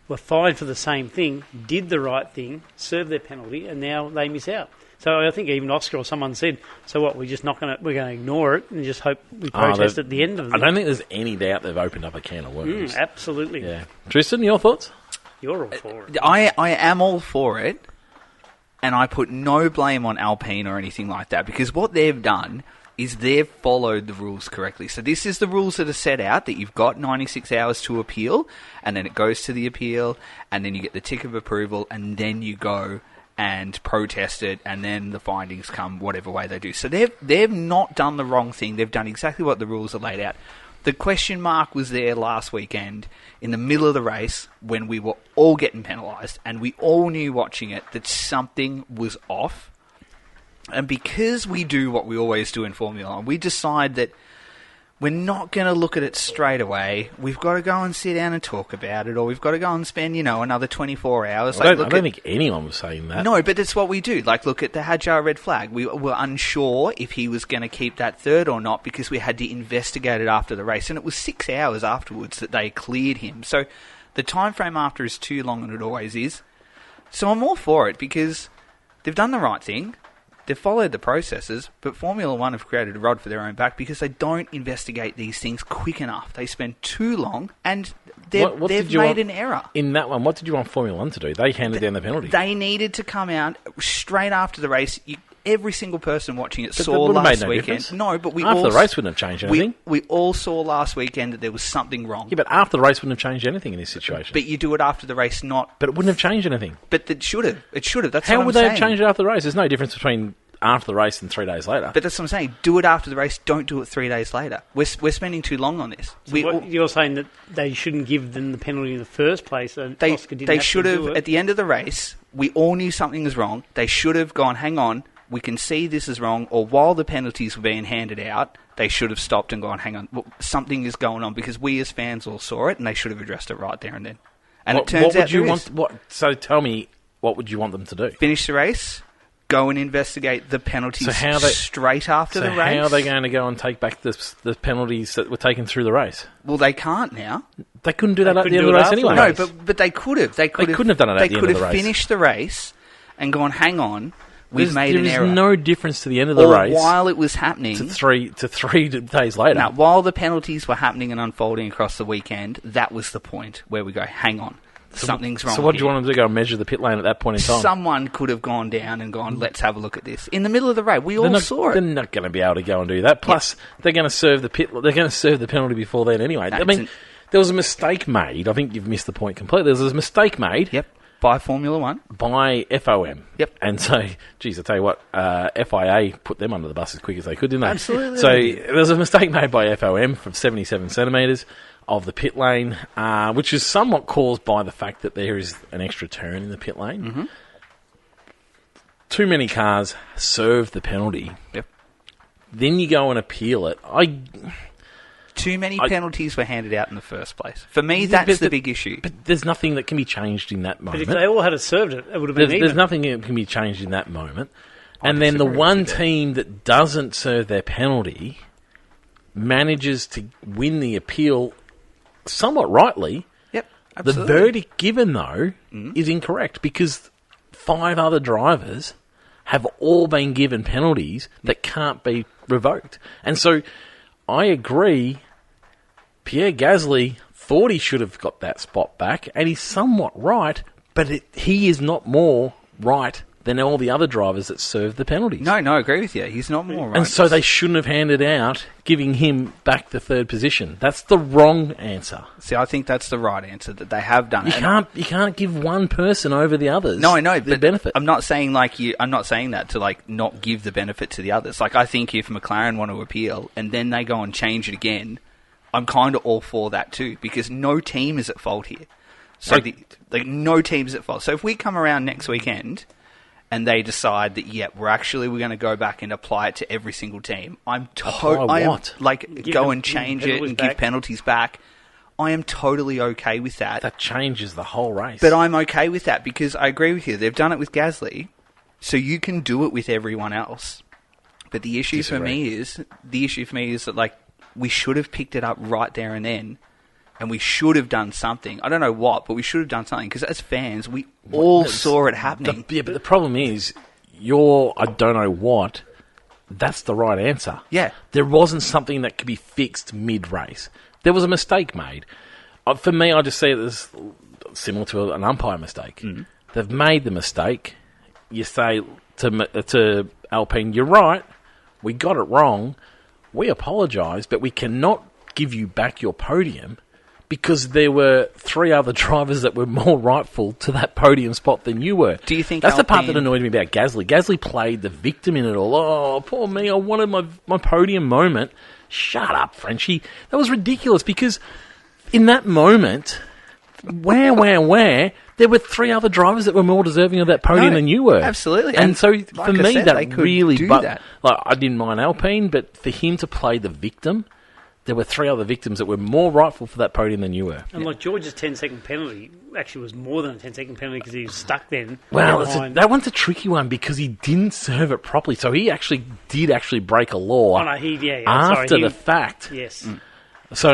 were fined for the same thing, did the right thing, served their penalty, and now they miss out. So I think even Oscar or someone said, so what, we're going to ignore it and just hope we protest at the end of it. I don't think there's any doubt they've opened up a can of worms. Absolutely. Yeah. Tristan, your thoughts? You're all for it. I am all for it, and I put no blame on Alpine or anything like that, because what they've done is they've followed the rules correctly. So this is the rules that are set out, that you've got 96 hours to appeal, and then it goes to the appeal, and then you get the tick of approval, and then you go and protest it, and then the findings come whatever way they do. So they've not done the wrong thing. They've done exactly what the rules are laid out. The question mark was there last weekend in the middle of the race when we were all getting penalised, and we all knew watching it that something was off. And because we do what we always do in Formula 1, we decide that we're not going to look at it straight away. We've got to go and sit down and talk about it, or we've got to go and spend, another 24 hours. I don't think anyone was saying that. No, but it's what we do. Like, look at the Adjar red flag. We were unsure if he was going to keep that third or not because we had to investigate it after the race. And it was 6 hours afterwards that they cleared him. So the time frame after is too long, and it always is. So I'm all for it because they've done the right thing. They've followed the processes, but Formula 1 have created a rod for their own back because they don't investigate these things quick enough. They spend too long, and they've made an error. In that one, what did you want Formula 1 to do? They handed down the penalty. They needed to come out straight after the race. Every single person watching it saw last weekend. Difference. No, but after the race wouldn't have changed anything. We all saw last weekend that there was something wrong. Yeah, but after the race wouldn't have changed anything in this situation. But you do it after the race, not... But it wouldn't have changed anything. But it should have. It should have. That's How what I'm would saying. they have changed it after the race? There's no difference between after the race and 3 days later. But that's what I'm saying. Do it after the race. Don't do it 3 days later. We're spending too long on this. So you're saying that they shouldn't give them the penalty in the first place? So they should have, at the end of the race, we all knew something was wrong. They should have gone, hang on, we can see this is wrong. Or while the penalties were being handed out, they should have stopped and gone, hang on, something is going on, because we as fans all saw it and they should have addressed it right there and then. And it turns out So tell me, what would you want them to do? Finish the race, go and investigate the penalties straight after the race. How are they going to go and take back the penalties that were taken through the race? Well, they can't now. They couldn't do that at the end of the race anyway. No, but they could have. They couldn't have done it at the end of the race. They could have finished the race and gone, hang on, we've made an error. There is no difference to the end of the race. While it was happening. To three days later. Now, while the penalties were happening and unfolding across the weekend, that was the point where we go, hang on. Something's wrong. So what do you want them to go and measure the pit lane at that point in time? Someone could have gone down and gone, let's have a look at this. In the middle of the race, we all saw it. They're not going to be able to go and do that. Plus, they're going to serve the penalty before then anyway. No, I mean, there was a mistake made. I think you've missed the point completely. There was a mistake made. Yep. By Formula 1. By FOM. Yep. And so, geez, I tell you what, FIA put them under the bus as quick as they could, didn't they? Absolutely. So there was a mistake made by FOM from 77 centimetres of the pit lane, which is somewhat caused by the fact that there is an extra turn in the pit lane. Mm-hmm. Too many cars serve the penalty. Yep. Then you go and appeal it. Too many penalties were handed out in the first place. For me, that's the big issue. But there's nothing that can be changed in that moment. But if they all had served it, it would have been even. There's nothing that can be changed in that moment. And then the one team that doesn't serve their penalty manages to win the appeal somewhat rightly. Yep, absolutely. The verdict given, though, is incorrect because 5 other drivers have all been given penalties that can't be revoked. And so I agree Pierre Gasly thought he should have got that spot back, and he's somewhat right, but he is not more right than all the other drivers that served the penalties. No, I agree with you. He's not more right. And so they shouldn't have handed out, giving him back the third position. That's the wrong answer. See, I think that's the right answer, that they have done it. You can't give one person over the others. No, I know, the but benefit. I'm not saying I'm not saying that to not give the benefit to the others. I think if McLaren want to appeal and then they go and change it again, I'm kind of all for that too, because no team is at fault here. So no team is at fault. So if we come around next weekend and they decide that, we're going to go back and apply it to every single team, go and change it and give penalties back. I am totally okay with that. That changes the whole race. But I'm okay with that because I agree with you. They've done it with Gasly, so you can do it with everyone else. But the issue for me is that we should have picked it up right there and then, and we should have done something. I don't know what, but we should have done something because as fans, we all saw it happening. But the problem is, I don't know what. That's the right answer. Yeah. There wasn't something that could be fixed mid-race. There was a mistake made. For me, I just see it as similar to an umpire mistake. Mm. They've made the mistake. You say to Alpine, you're right, we got it wrong, we apologise, but we cannot give you back your podium because there were 3 other drivers that were more rightful to that podium spot than you were. Do you think that's the part that annoyed me about Gasly? Gasly played the victim in it all. Oh, poor me, I wanted my podium moment. Shut up, Frenchie. That was ridiculous because in that moment, where, there were 3 other drivers that were more deserving of that podium than you were. Absolutely. And so for me, that really... I didn't mind Alpine, but for him to play the victim... There were 3 other victims that were more rightful for that podium than you were. And George's 10-second penalty actually was more than a 10-second penalty because he was stuck then. Well, that one's a tricky one because he didn't serve it properly. So he did break a law after the fact. Yes. Mm. So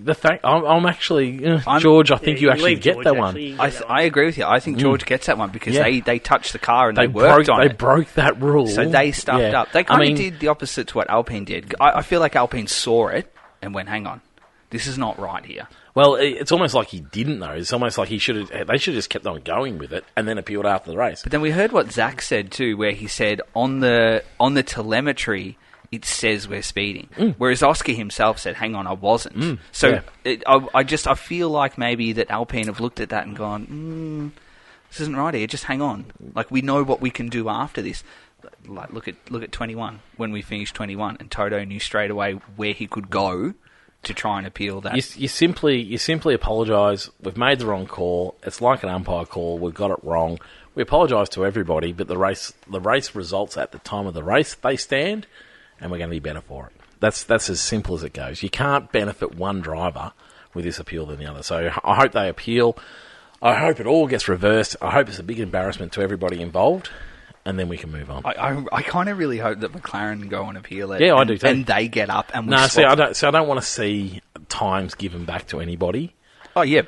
the fact, I'm actually... George, I think you actually get that one. I agree with you. I think George gets that one because they touched the car and they worked on it. They broke that rule. So they stuffed up. They kind of did the opposite to what Alpine did. I feel like Alpine saw it and went, hang on, this is not right here. Well, it's almost like he didn't know. It's almost like they should have just kept on going with it and then appealed after the race. But then we heard what Zach said too, where he said on the telemetry it says we're speeding, whereas Oscar himself said, "Hang on, I wasn't." I feel like maybe that Alpine have looked at that and gone, "This isn't right here. Just hang on. We know what we can do after this." Look at 21 when we finished 21, and Toto knew straight away where he could go to try and appeal that. You simply apologise. We've made the wrong call. It's like an umpire call. We've got it wrong. We apologise to everybody, but the race results at the time of the race, they stand, and we're going to be better for it. That's as simple as it goes. You can't benefit one driver with this appeal than the other. So I hope they appeal. I hope it all gets reversed. I hope it's a big embarrassment to everybody involved. And then we can move on. I kind of really hope that McLaren go and appeal it. Yeah, I do too. And they get up and I don't want to see times given back to anybody. Oh yeah,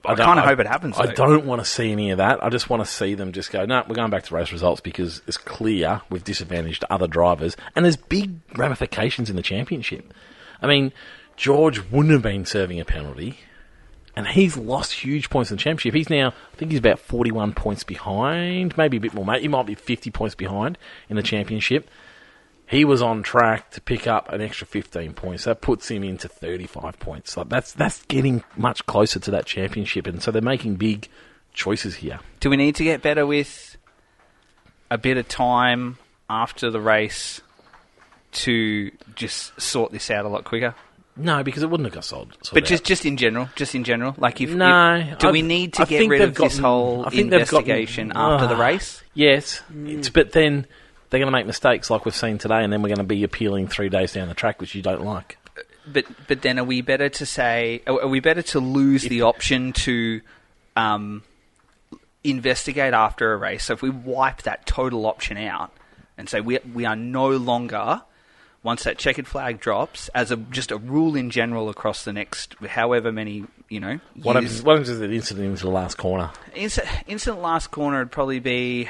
I kind of hope it happens. I don't want to see any of that. I just want to see them just go, no, we're going back to race results because it's clear we've disadvantaged other drivers, and there's big ramifications in the championship. I mean, George wouldn't have been serving a penalty. And he's lost huge points in the championship. He's now, I think he's about 41 points behind, maybe a bit more. He might be 50 points behind in the championship. He was on track to pick up an extra 15 points. That puts him into 35 points. That's getting much closer to that championship. And so they're making big choices here. Do we need to get better with a bit of time after the race to just sort this out a lot quicker? No, because it wouldn't have got sold. But just in general, do we need to get rid of this whole investigation after the race? Yes, but then they're going to make mistakes like we've seen today, and then we're going to be appealing 3 days down the track, which you don't like. But then are we better to lose the option to investigate after a race? So if we wipe that total option out and say we are no longer, once that checkered flag drops, as just a rule in general across the next however many, years. What happens is an incident into the last corner? Incident last corner would probably be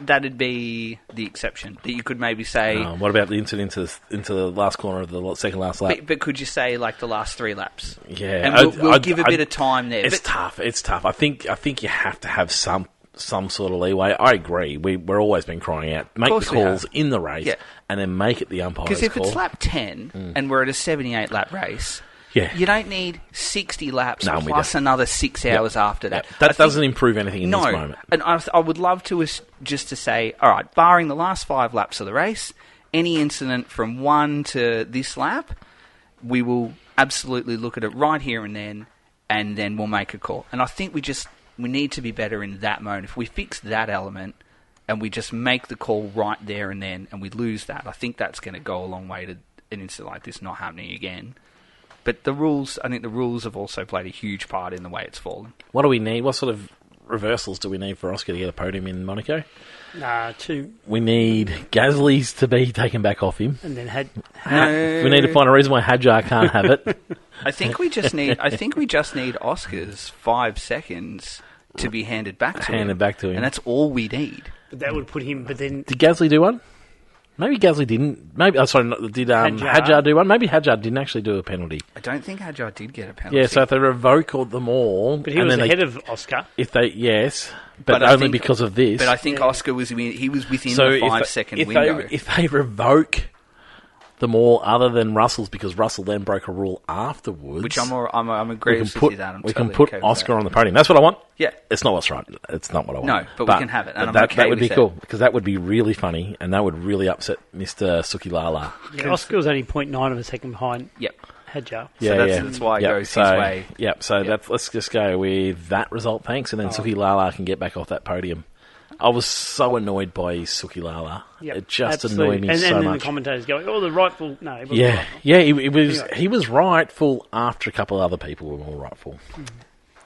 that'd be the exception. That you could maybe say... What about the incident into the last corner of the second last lap? But could you say, like, the last 3 laps? Yeah. And we'll give a bit of time there. It's tough. It's tough. I think you have to have some sort of leeway. I agree. We're always been crying out. Make the calls in the race and then make it the umpire's call. Because if it's lap 10 and we're at a 78-lap race... Yeah. You don't need 60 laps plus another 6 hours after that. That doesn't improve anything in this moment. And I would love to just to say, all right, barring the last 5 laps of the race, any incident from 1 to this lap, we will absolutely look at it right here and then we'll make a call. And I think we need to be better in that moment. If we fix that element and we just make the call right there and then, and we lose that, I think that's going to go a long way to an incident like this not happening again. But I think the rules have also played a huge part in the way it's fallen. What do we need? What sort of reversals do we need for Oscar to get a podium in Monaco? 2. We need Gasly's to be taken back off him. And then we need to find a reason why Hadjar can't have it. I think we just need Oscar's 5 seconds to be handed back to him. And that's all we need. But that would put him... But then... Did Gasly do one? Maybe Gasly didn't. Did Hadjar do one? Maybe Hadjar didn't actually do a penalty. I don't think Hadjar did get a penalty. Yeah, so if they revoke them all... But he was ahead of Oscar. But only because of this. But I think Oscar was within the 5-second window. If they revoke them all other than Russell's, because Russell then broke a rule afterwards... Which I'm agreeing with you that. We can put Oscar on the podium. That's what I want. Yeah. It's not what's right. It's not what I want. No, but we can have it. And that would be cool, because that would be really funny, and that would really upset Mr. Sukilala. Yeah, Oscar was only 0.9 of a second behind Hadjar. So that's why it goes his way. Let's just go with that result, thanks, and then Sukilala can get back off that podium. I was so annoyed by Sukilala. Yep, it just annoyed me so much. And then the commentators going, the rightful... No, it wasn't rightful. Yeah, he was rightful after a couple of other people were more rightful.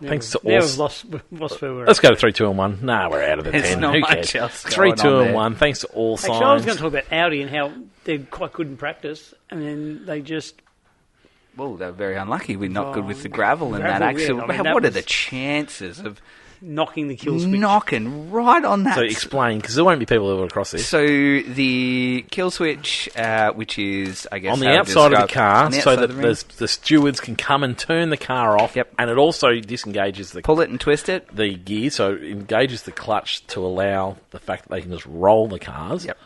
Thanks to all... Let's go to 3, 2 and 1. Nah, we're out of the 10. There's not much else 3, 2 on and there. 1. Thanks to all signs. Actually, I was going to talk about Audi and how they're quite good in practice, and then they just... Well, they were very unlucky. We're not good with the gravel and that actual... what are the chances of... knocking the kill switch. Knocking right on that. So explain, because there won't be people who will cross this. So the kill switch, which is, I guess... on the outside of the car, so that the stewards can come and turn the car off, and it also disengages the... Pull it and twist it. The gear, so it engages the clutch to allow the fact that they can just roll the cars. Yep.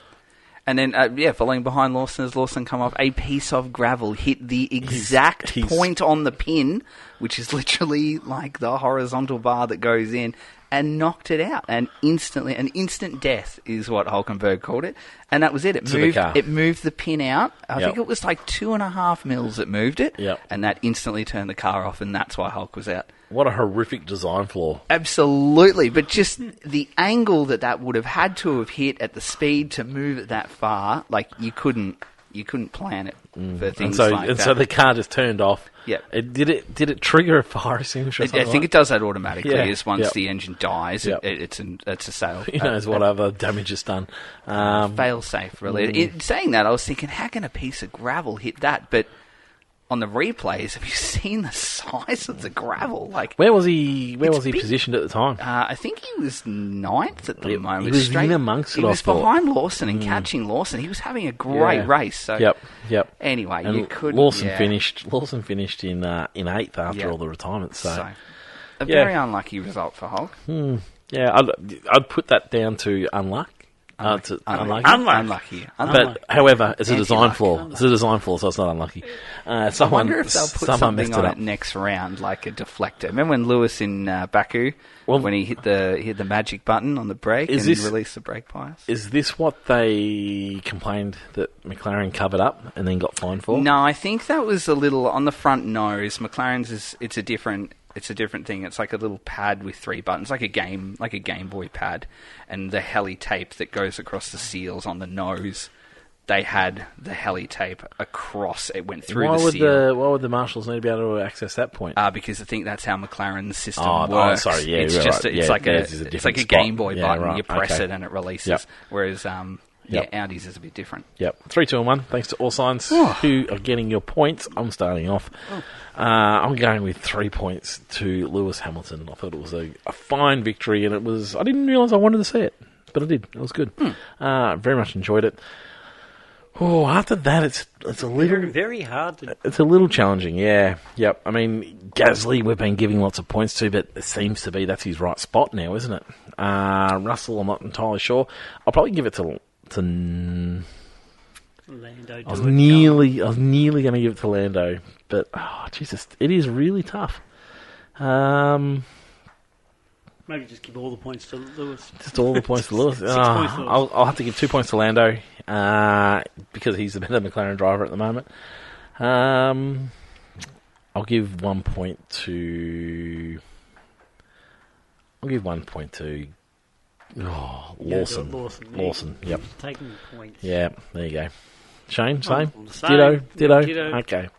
And then, following behind Lawson, as Lawson come off, a piece of gravel hit the exact point on the pin, which is literally like the horizontal bar that goes in, and knocked it out. And instantly, an instant death is what Hulkenberg called it. And that was it. It moved the pin out. I think it was like 2.5 mils that moved it. Yep. And that instantly turned the car off, and that's why Hulk was out. What a horrific design flaw. Absolutely. But just the angle that would have had to have hit at the speed to move it that far, like you couldn't plan it for things like that. And so the car just turned off. Yeah. Did it trigger a fire extinguisher or something? I think it does that automatically. Is once the engine dies, it's a sail. Who knows what other damage is done. Fail safe, really. Saying that, I was thinking, how can a piece of gravel hit that? But on the replays, have you seen the size of the gravel? Like, where was he positioned at the time? I think he was 9th at the moment. He was in amongst it. He was behind Lawson and catching Lawson. He was having a great race. So Yep. Anyway, and you could. Lawson finished in 8th after all the retirements. So a very unlucky result for Hulk. Yeah, I'd put that down to unluck. Unlucky. But however, it's a design flaw. It's a design flaw, so it's not unlucky. I wonder if they'll put something on it next round, like a deflector. Remember when Lewis in Baku, when he hit the magic button on the brake and released the brake bias? Is this what they complained that McLaren covered up and then got fined for? No, I think that was a little on the front nose. McLaren's it's a different thing. It's like a little pad with 3 buttons, like a Game Boy pad, and the heli tape that goes across the seals on the nose. They had the heli tape across. It went through the seal. Why would the marshals need to be able to access that point? Because I think that's how McLaren's system works. Oh, sorry, yeah, it's just right. it's like a Game Boy button. Right. You press it and it releases. Yep. Whereas Audi's is a bit different. Yep. 3, 2 and 1. Thanks to all signs who are getting your points. I'm starting off. I'm going with 3 points to Lewis Hamilton. I thought it was a fine victory, and I didn't realise I wanted to see it. but I did. It was good. Very much enjoyed it. Oh, after that, it's a little very hard to. It's a little challenging. Yeah, yep. I mean, Gasly, we've been giving lots of points to, but it seems to be that's his right spot now, isn't it? Russell, I'm not entirely sure. I'll probably give it to Lando. I was nearly going to give it to Lando, but Jesus, it is really tough. Maybe just give all the points to Lewis. Just all the points to Lewis. 6 points to Lewis. I'll have to give 2 points to Lando because he's the better McLaren driver at the moment. I'll give 1 point to. Lawson. Lawson. Yep. Taking points. Yeah. There you go. Shane, same. Same. Ditto. Ditto. Okay.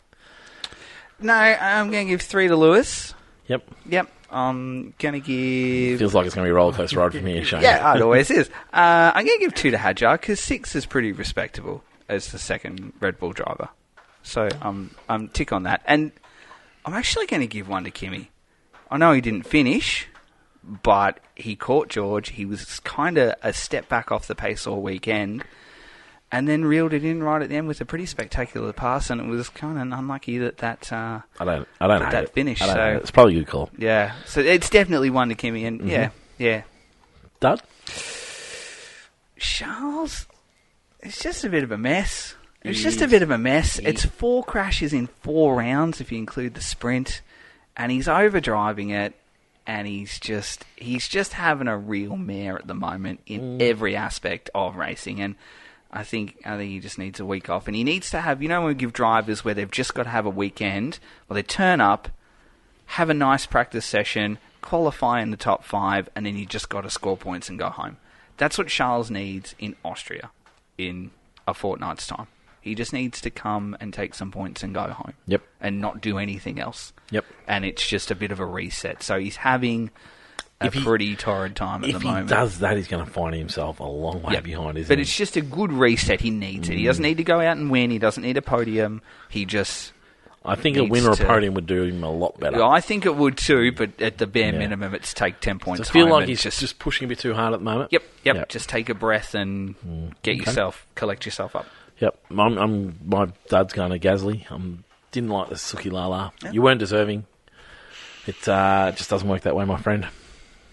No, I'm going to give 3 to Lewis. Yep. I'm going to give... Feels like it's going to be a roller coaster ride from here, Shane. Yeah, it always is. I'm going to give 2 to Adjar because 6 is pretty respectable as the second Red Bull driver. So I'm tick on that. And I'm actually going to give 1 to Kimi. I know he didn't finish, but he caught George. He was kind of a step back off the pace all weekend. And then reeled it in right at the end with a pretty spectacular pass, and it was kind of unlucky that I don't hate it. Finish. I don't so hate it. It's probably a good call. Yeah, so it's definitely 1 to Kimi, and yeah. Doug? Charles, it's just a bit of a mess. It's 4 crashes in 4 rounds if you include the sprint, and he's overdriving it, and he's just having a real mare at the moment in every aspect of racing, and I think he just needs a week off. And he needs to have, when we give drivers where they've just got to have a weekend, well, they turn up, have a nice practice session, qualify in the top 5, and then you just got to score points and go home. That's what Charles needs in Austria in a fortnight's time. He just needs to come and take some points and go home. Yep. And not do anything else. Yep. And it's just a bit of a reset. So he's having pretty torrid time at the moment. If he does that, he's going to find himself a long way behind, isn't he? But it's just a good reset. He needs it. He doesn't need to go out and win. He doesn't need a podium. He just... I think a win or a podium would do him a lot better. Yeah, I think it would too, but at the bare minimum, it's take 10 points I feel home like he's just pushing a bit too hard at the moment. Yep. Just take a breath and collect yourself up. Yep. My dad's going to Gasly. Didn't like the Suki Lala. Yep. You weren't deserving. It just doesn't work that way, my friend.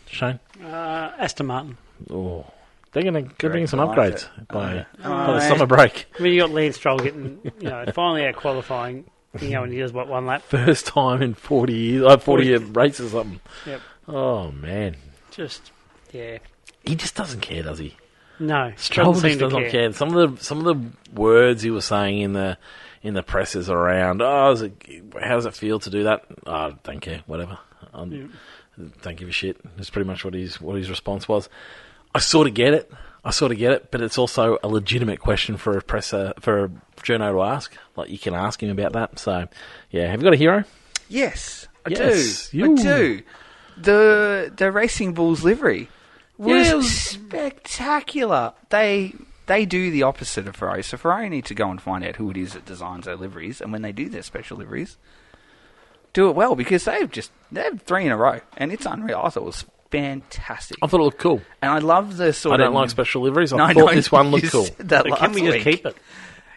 Shane? Aston Martin. Oh, they're going to bring some upgrades by the summer break. I mean, you got Lance Stroll getting, finally out qualifying. And he does one lap. First time in 40 years, 40 races or something. Yep. Oh man. Yeah. He just doesn't care, does he? No. Stroll just doesn't care. Some of the words he was saying in the presses around. How does it feel to do that? I don't care. Whatever. Don't give a shit. That's pretty much what his response was. I sort of get it, but it's also a legitimate question for a journo to ask. Like, you can ask him about that. So, yeah. Have you got a hero? Yes, I Yes, do. I do. The Racing Bulls livery was spectacular. They do the opposite of Ferrari. So Ferrari need to go and find out who it is that designs their liveries, and when they do their special liveries, do it well, because they have 3 in a row, and it's unreal. I thought it was fantastic. I thought it looked cool. And I love the sort of... I don't like special liveries. I thought this one looked cool. Can we just keep it?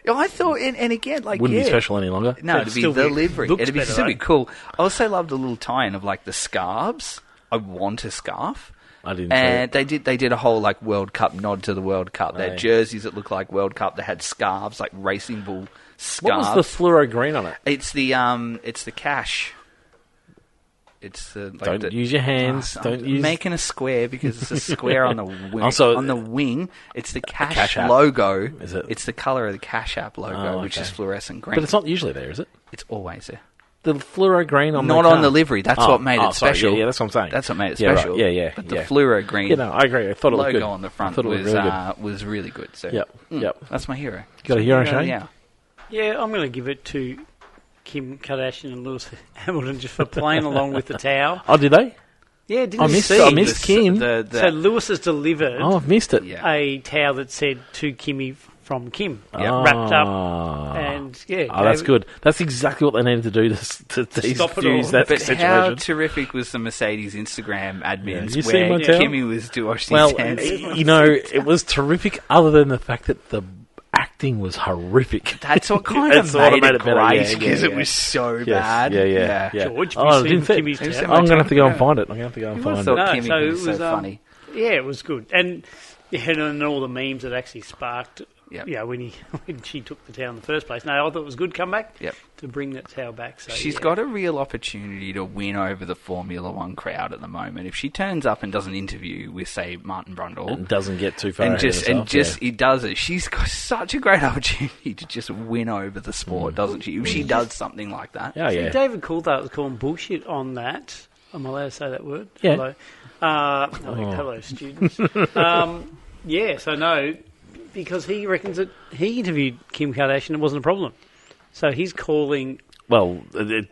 I thought, and again, wouldn't be special any longer. No, it'd be the livery. It'd still be cool. I also loved the little tie-in of like the scarves. I want a scarf. I didn't. And they did a whole like World Cup nod to the World Cup. They had jerseys that looked like World Cup. They had scarves, like Racing Bull scarves. What was the fluoro green on it? It's the cash. It's the don't use your hands. Don't use making a square because it's a square on the wing. Also, on the wing, it's the cash app logo. Is it? It's the colour of the Cash App logo, which is fluorescent green. But it's not usually there, is it? It's always there. The fluoro green on not the on the livery. That's what made it special. Sorry, yeah, that's what I'm saying. That's what made it special. Right. Yeah. But the fluoro green. Yeah, no, I agree. I thought it looked good. Logo on the front was really good. So yep. That's my hero. You got a hero, Shane? Yeah, I'm going to give it to Kim Kardashian and Lewis Hamilton just for playing along with the towel. Oh, did they? Yeah, didn't I missed Kim. So Lewis has delivered I've missed it. a towel that said to Kimi from Kim, Yeah. wrapped up, and that's good. That's exactly what they needed to do to stop it defuse all. that But situation. how terrific was the Mercedes Instagram admins You see where my tail? Kimmy was washing Well, his hands? it was terrific. Other than the fact that the acting was horrific. That's what kind of made it great because it was so bad. Yeah. George, Oh, have you didn't seen fit. Kimmy's Yeah. tail? I'm going to have to go and find it. I'm going to have to go and You would have find thought it. No, Kimmy so was it was, so funny. Yeah, it was good, and and all the memes that actually sparked. Yep. Yeah, when she took the towel in the first place. No, I thought it was a good comeback. Yep. To bring that towel back. So She's got a real opportunity to win over the Formula One crowd at the moment. If she turns up and does an interview with, say, Martin Brundle, It doesn't get too far and ahead of herself, it does it. She's got such a great opportunity to just win over the sport, doesn't she? If she does something like that. Oh, yeah. David Coulthard was calling bullshit on that. Am I allowed to say that word? Yeah. Hello. Hello, students. So no, because he reckons that he interviewed Kim Kardashian, it wasn't a problem. So he's calling Well,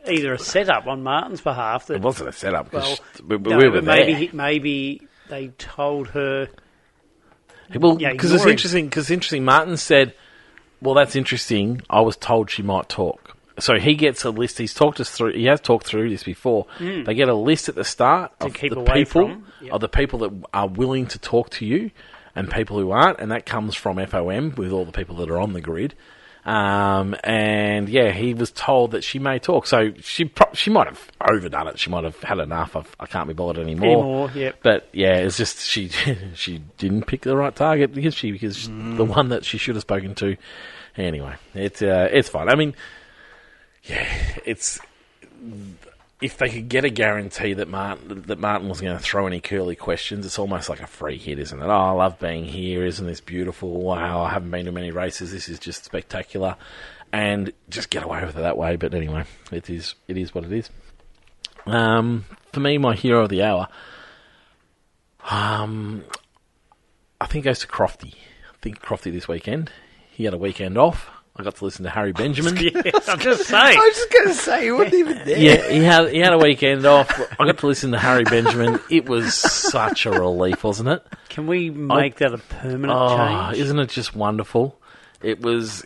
either a setup on Martin's behalf. That, it wasn't a setup. well, we no, were but there. maybe they told her. Well, Yeah, because it's ignoring. interesting. Because interesting. Martin said, "Well, that's interesting. I was told she might talk." So he gets a list. He's talked us through. He has talked through this before. They get a list at the start To of keep the away people from. Yep. of the people that are willing to talk to you, and people who aren't, and that comes from FOM with all the people that are on the grid. And yeah, he was told that she may talk. So she might have overdone it. She might have had enough. I can't be bothered anymore. Yep. But yeah, it's just she didn't pick the right target, because the one that she should have spoken to. Anyway, it's fine. I mean, yeah, it's if they could get a guarantee that Martin wasn't going to throw any curly questions, it's almost like a free hit, isn't it? Oh, I love being here. Isn't this beautiful? Wow, I haven't been to many races. This is just spectacular, and just get away with it that way. But anyway, it is what it is. For me, my hero of the hour, I think goes to Crofty. I think Crofty this weekend. He had a weekend off. I got to listen to Harry Benjamin. Yes, I'm just saying. I was just going to say, he wasn't even there. Yeah, he had a weekend off. I got to listen to Harry Benjamin. It was such a relief, wasn't it? Can we make that a permanent change? Isn't it just wonderful? It was,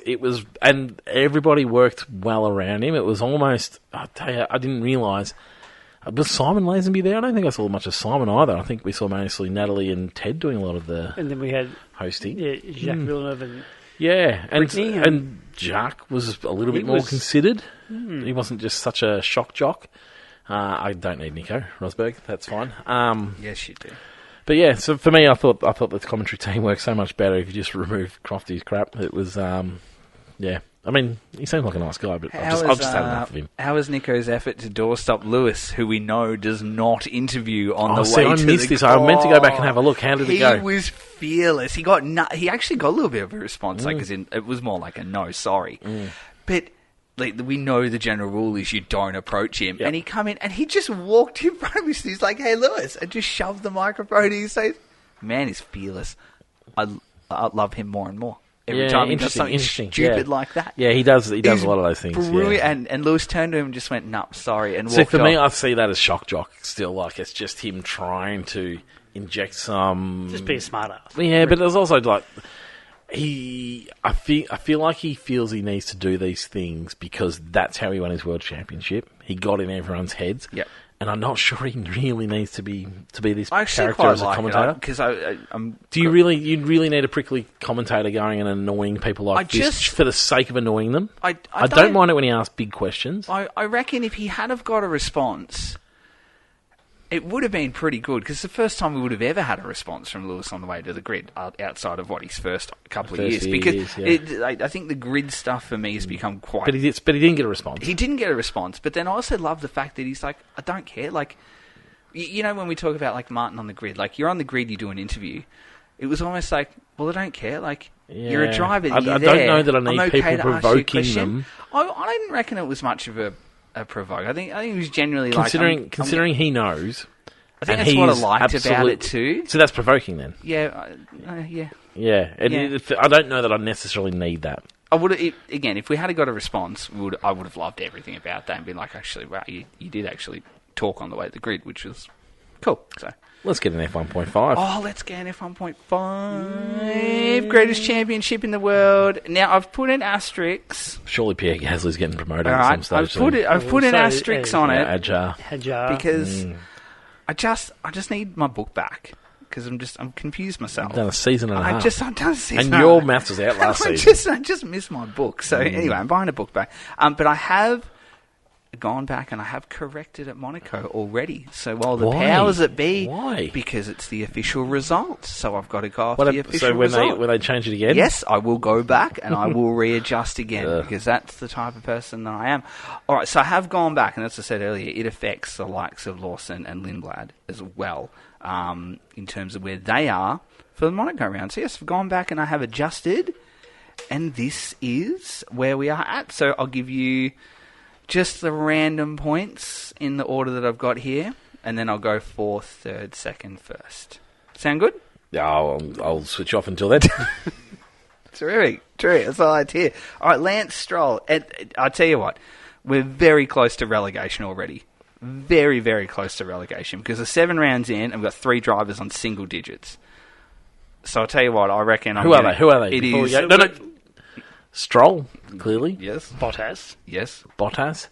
and everybody worked well around him. It was almost, I tell you, I didn't realise. Was Simon Lazenby there? I don't think I saw much of Simon either. I think we saw mostly Natalie and Ted doing a lot of the And then we had hosting. Jacques Villeneuve and Yeah, and Brittany and Jacques was a little bit more considered. He wasn't just such a shock jock. I don't need Nico Rosberg. That's fine. Yes, you do. But yeah, so for me, I thought the commentary team worked so much better if you just remove Crofty's crap. It was, yeah. I mean, he seems like a nice guy, but I've just had enough of him. How was Nico's effort to doorstop Lewis, who we know does not interview on the way I to missed the this. I meant to go back and have a look. How did it go? He was fearless. He actually got a little bit of a response, like, as in, it was more like a no, sorry. But like, we know the general rule is you don't approach him. Yep. And he come in and he just walked in front of us. He's like, "Hey, Lewis," and just shoved the microphone in his face. Man, he's fearless. I love him more and more. Every time he does something stupid like that. Yeah, he does a lot of those things. Brilliant. And Lewis turned to him and just went, "No, sorry," and walked So for me, off. I see that as shock jock still. Like, it's just him trying to inject some... just be a smart ass. Yeah, but there's also like... I feel like he feels he needs to do these things because that's how he won his world championship. He got in everyone's heads. Yep. And I'm not sure he really needs to be this I actually character quite as a like commentator. because I'm. Do you really need a prickly commentator going and annoying people like this for the sake of annoying them? I don't mind it when he asks big questions. I reckon if he had have got a response, it would have been pretty good, because the first time we would have ever had a response from Lewis on the way to the grid outside of his first couple of years. Because I think the grid stuff for me has become quite... But he didn't get a response. He didn't get a response, but then I also love the fact that he's like, I don't care. Like, you know, when we talk about like Martin on the grid, like, you're on the grid, you do an interview. It was almost like, well, I don't care. Like, you're a driver. I don't know that I need people provoking them. I didn't reckon it was much of a provoke. I think it was generally considering he knows. I think that's what I liked about it too. So that's provoking then. Yeah, yeah. Yeah, I don't know that I necessarily need that. I would again, if we had got a response, I would have loved everything about that and been like, actually, wow, you did actually talk on the way to the grid, which was cool. So Let's get an F1.5. Oh, let's get an F1.5. Greatest championship in the world. Now, I've put an asterisk. Surely Pierre Gasly's getting promoted All at right, some stage. I've put an asterisk on it. Adjar. Because I just need my book back. Because I'm confused myself. I've done a season and a half. I've done a season. And your maths was out last season. I just missed my book. So anyway, I'm buying a book back. But I have gone back and I have corrected at Monaco already. So while the powers that be... Why? Because it's the official result. So I've got to go off the official result. So when they change it again? Yes, I will go back and I will readjust again because that's the type of person that I am. All right, so I have gone back, and as I said earlier, it affects the likes of Lawson and Linblad as well in terms of where they are for the Monaco round. So yes, I've gone back and I have adjusted, and this is where we are at. So I'll give you just the random points in the order that I've got here, and then I'll go 4th, 3rd, 2nd, 1st. Sound good? Yeah, I'll switch off until then. Terrific. That's all I like to hear. All right, Lance Stroll. I'll tell you what, we're very close to relegation already. Very, very close to relegation because the 7 rounds in, I've got 3 drivers on single digits. So I'll tell you what, I reckon... Who are they? It is... No. Stroll, clearly. Yes. Bottas. Yes. Bottas.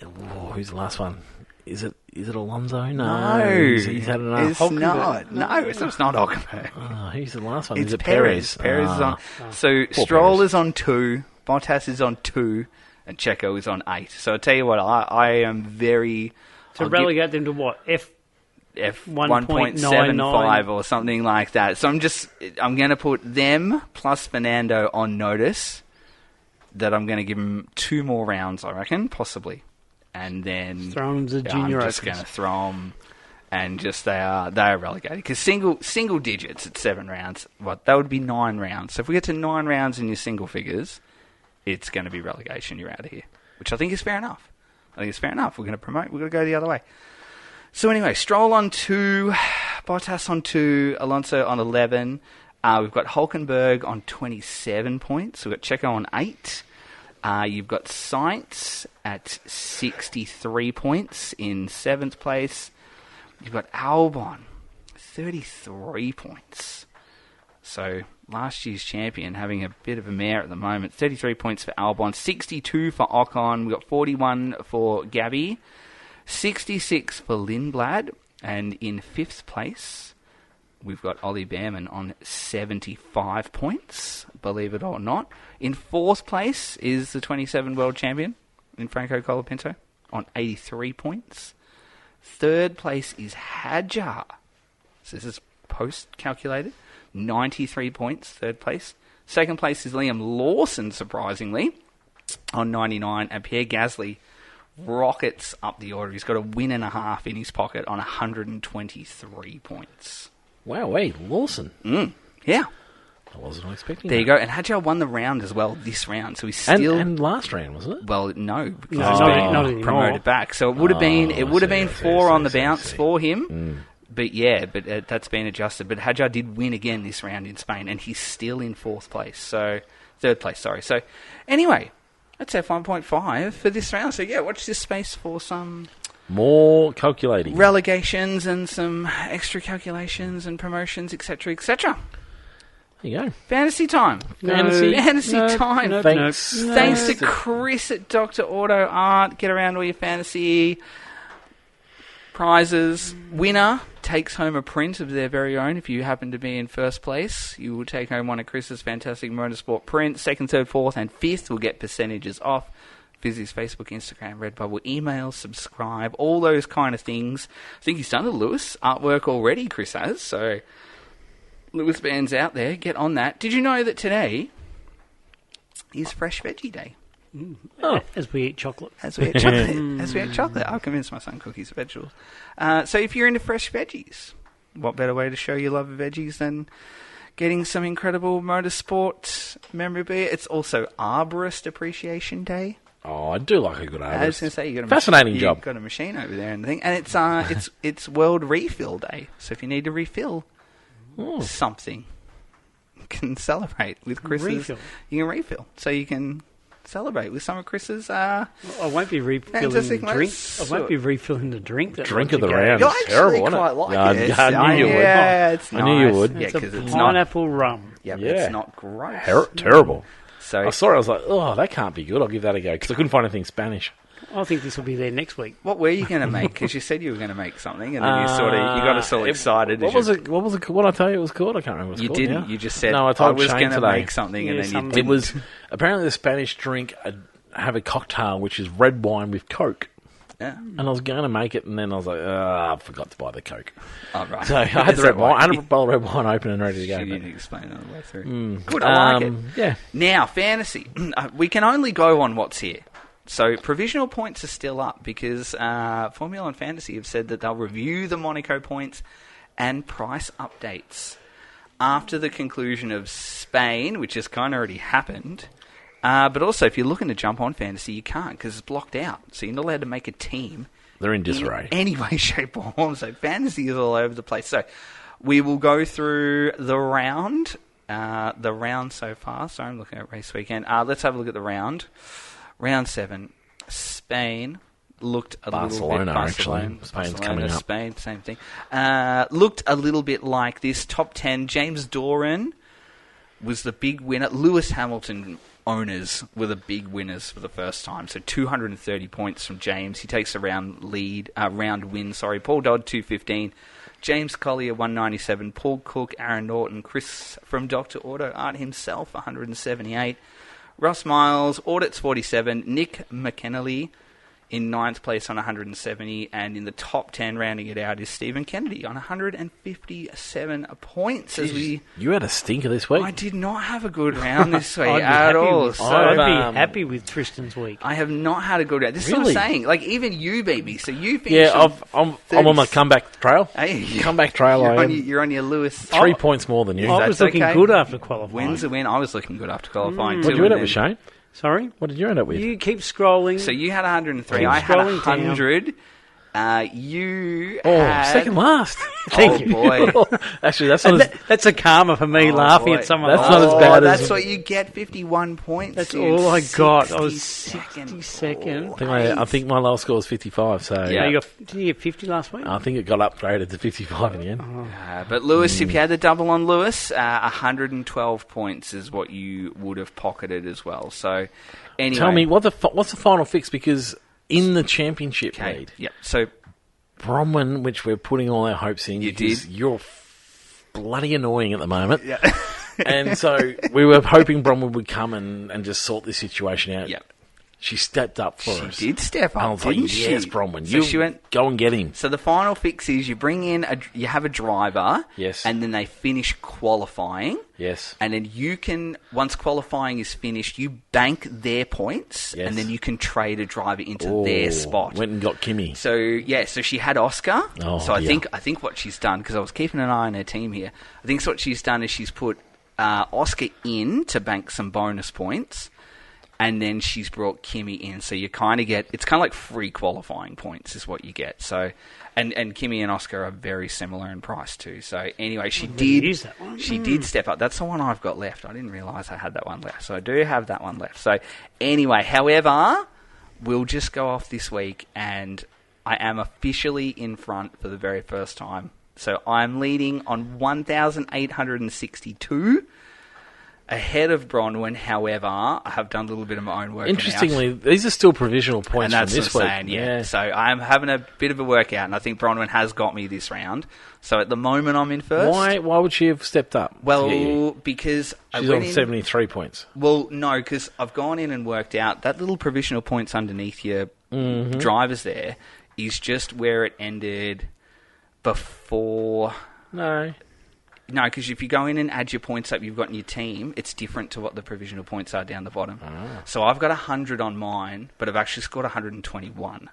Oh, who's the last one? Is it Alonso? No. He's had enough. It's not. No, it's not Hulkenberg. Oh, who's the last one? It's Is it Perez. Perez is on... So Stroll Perez. is on 2, Bottas is on 2, and Checo is on 8. So I'll tell you what, I am very... To relegate them to what? F 1.75 or something like that. So I'm going to put them plus Fernando on notice that I'm going to give them 2 more rounds, I reckon, possibly. And then throw them to junior I'm just going to throw them, and just they are relegated. Because single digits at 7 rounds, that would be 9 rounds. So if we get to 9 rounds in your single figures, it's going to be relegation. You're out of here, which I think is fair enough. We're going to promote. We're going to go the other way. So anyway, Stroll on 2, Bottas on 2, Alonso on 11. We've got Hulkenberg on 27 points. We've got Checo on 8. You've got Sainz at 63 points in 7th place. You've got Albon, 33 points. So last year's champion having a bit of a mare at the moment. 33 points for Albon, 62 for Ocon. We've got 41 for Gabby. 66 for Linblad, and in 5th place, we've got Ollie Behrman on 75 points, believe it or not. In 4th place is the 27 world champion in Franco Colapinto on 83 points. 3rd place is Hadjar. So this is post-calculated. 93 points, 3rd place. 2nd place is Liam Lawson, surprisingly, on 99, and Pierre Gasly rockets up the order. He's got a win and a half in his pocket on 123 points. Wow, Lawson. Yeah. I wasn't expecting There that. you go. And Hadjar won the round as well this round, so he's still... And last round, wasn't it? Well, no, because No, he's not been promoted back. So it would have been 4 on the bounce for him. But yeah, that's been adjusted. But Hadjar did win again this round in Spain, and he's still in 4th place. So 3rd place, sorry. So anyway... That's F1.5 for this round. So, yeah, watch this space for some... More calculating. Relegations and some extra calculations and promotions, etc., etc. There you go. Fantasy time. Fantasy time. Thanks to Chris at Dr. Auto Art. Get around all your fantasy prizes. Winner takes home a print of their very own. If you happen to be in 1st place, you will take home one of Chris's fantastic motorsport prints. 2nd, 3rd, 4th, and 5th will get percentages off. Visit his Facebook, Instagram, Redbubble, email, subscribe, all those kind of things. I think he's done the Lewis artwork already, Chris has. So, Lewis bands out there, get on that. Did you know that today is Fresh Veggie Day? Oh. As we eat chocolate. As we eat chocolate. I'll convince my son cookies are vegetables. So if you're into fresh veggies, what better way to show your love of veggies than getting some incredible motorsport memorabilia? It's also Arborist Appreciation Day. Oh, I do like a good arborist. I was going to say, you got a fascinating job. You've got a machine over there and the thing, and it's World Refill Day. So if you need to refill something, you can celebrate with Chris's. Refill. You can refill, so you can Celebrate with some of Chris's. I won't be refilling Fantastic the drink. mates. I won't be refilling the drink. Drink of the round. You It's actually terrible, isn't quite it? like it. I knew you would. Yeah, it's I knew you nice. would. Yeah, It's a because it's not. pineapple rum. Yeah, but Yeah. it's not gross. Terrible. So I saw it. I was like, oh, that can't be good. I'll give that a go because I couldn't find anything Spanish. I think this will be there next week. what were you going to make? Because you said you were going to make something, and then you got us all excited. What was it? What was it? What did I tell you it was called? I can't remember. What it was You called didn't. now. You just said No, I I told was Shane going to today. make something, and Yeah, then you something. didn't. It was apparently the Spanish drink have a cocktail which is red wine with Coke. Yeah. And I was going to make it, and then I was like, I forgot to buy the Coke. Oh, right. So I had the red wine. I had a bottle of red wine open and ready to go. You but- didn't explain it on the way through. Good, I like it. Yeah. Now, fantasy. We can only go on what's here. So provisional points are still up because Formula and Fantasy have said that they'll review the Monaco points and price updates after the conclusion of Spain, which has kind of already happened. But also, if you're looking to jump on Fantasy, you can't because it's blocked out. So you're not allowed to make a team They're in disarray. in any way, shape, or form. So Fantasy is all over the place. So we will go through the round. The round so far. So I'm looking at race weekend. Let's have a look at the round. Round 7, Spain looked a Barcelona, little bit... actually. Spain's coming up. Spain, same thing. Looked a little bit like this. Top 10, James Doran was the big winner. Lewis Hamilton owners were the big winners for the first time. So 230 points from James. He takes a round win. Paul Dodd, 215. James Collier, 197. Paul Cook, Aaron Norton, Chris from Dr. Auto Art himself, 178. Ross Miles, Audits 47, Nick McKennelly in 9th place on 170, and in the top 10 rounding it out is Stephen Kennedy on 157 points. You had a stinker this week. I did not have a good round this week I'd be at happy all. with- So I'd I've, be happy with Tristan's week. I have not had a good round. This is Really? what I'm saying. Like, even you beat me. So you finished Yeah, I'm on my comeback trail. Hey, Comeback trail, I am. you're on your Lewis. 3 points more than you. I was that's looking okay. good after qualifying. Wins a win. I was looking good after qualifying too. What did you and end up with, then- Shane? Sorry? What did you end up with? You keep scrolling. So you had 103. Keep I had scrolling down. 100. You Oh, had... second last. Thank oh, you. boy. Actually, that's And not as, that's a karma for me Oh, laughing boy. at someone That's else. not as bad as- That's what you get, 51 points. That's dude. all I got. I was 62nd. 62nd. I think my last score was 55, so Yeah. Did you get 50 last week? I think it got upgraded to 55 in the end. But Lewis, if you had the double on Lewis, 112 points is what you would have pocketed as well. So, anyway. Tell me, what's the final fix? Because in the championship Okay. lead, Yep. So, Bromwell, which we're putting all our hopes in, You because did. you're bloody annoying at the moment. And so we were hoping Bromwell would come and just sort this situation out. Yep. She stepped up for us. She did step And I up, was like, didn't she? yes, Bromwell, So you she went... go and get him. So the final fix is you bring in you have a driver, Yes. and then they finish qualifying, Yes. and then you can, once qualifying is finished, you bank their points, Yes. and then you can trade a driver into their spot. Went and got Kimmy. So yeah, so she had Oscar. Oh, so I yeah. think what she's done, because I was keeping an eye on her team here, I think what she's done is she's put Oscar in to bank some bonus points. And then she's brought Kimmy in, so you kind of get... It's kind of like free qualifying points is what you get. So, and Kimmy and Oscar are very similar in price too. So anyway, she use that one. She did step up. That's the one I've got left. I didn't realise I had that one left. So I do have that one left. So anyway, however, we'll just go off this week, and I am officially in front for the very first time. So I'm leading on 1,862. Ahead of Bronwyn, however, I have done a little bit of my own work. Interestingly, these are still provisional and points that's from this what week. I'm saying, yeah. So I'm having a bit of a workout, and I think Bronwyn has got me this round. So at the moment, I'm in first. Why would she have stepped up? to get you? Well, because I She's went on in, 73 points. Well, no, because I've gone in and worked out that little provisional points underneath your Mm-hmm. drivers there is just where it ended before. No. No, because if you go in and add your points up you've got in your team, it's different to what the provisional points are down the bottom. So I've got 100 on mine, but I've actually scored 121.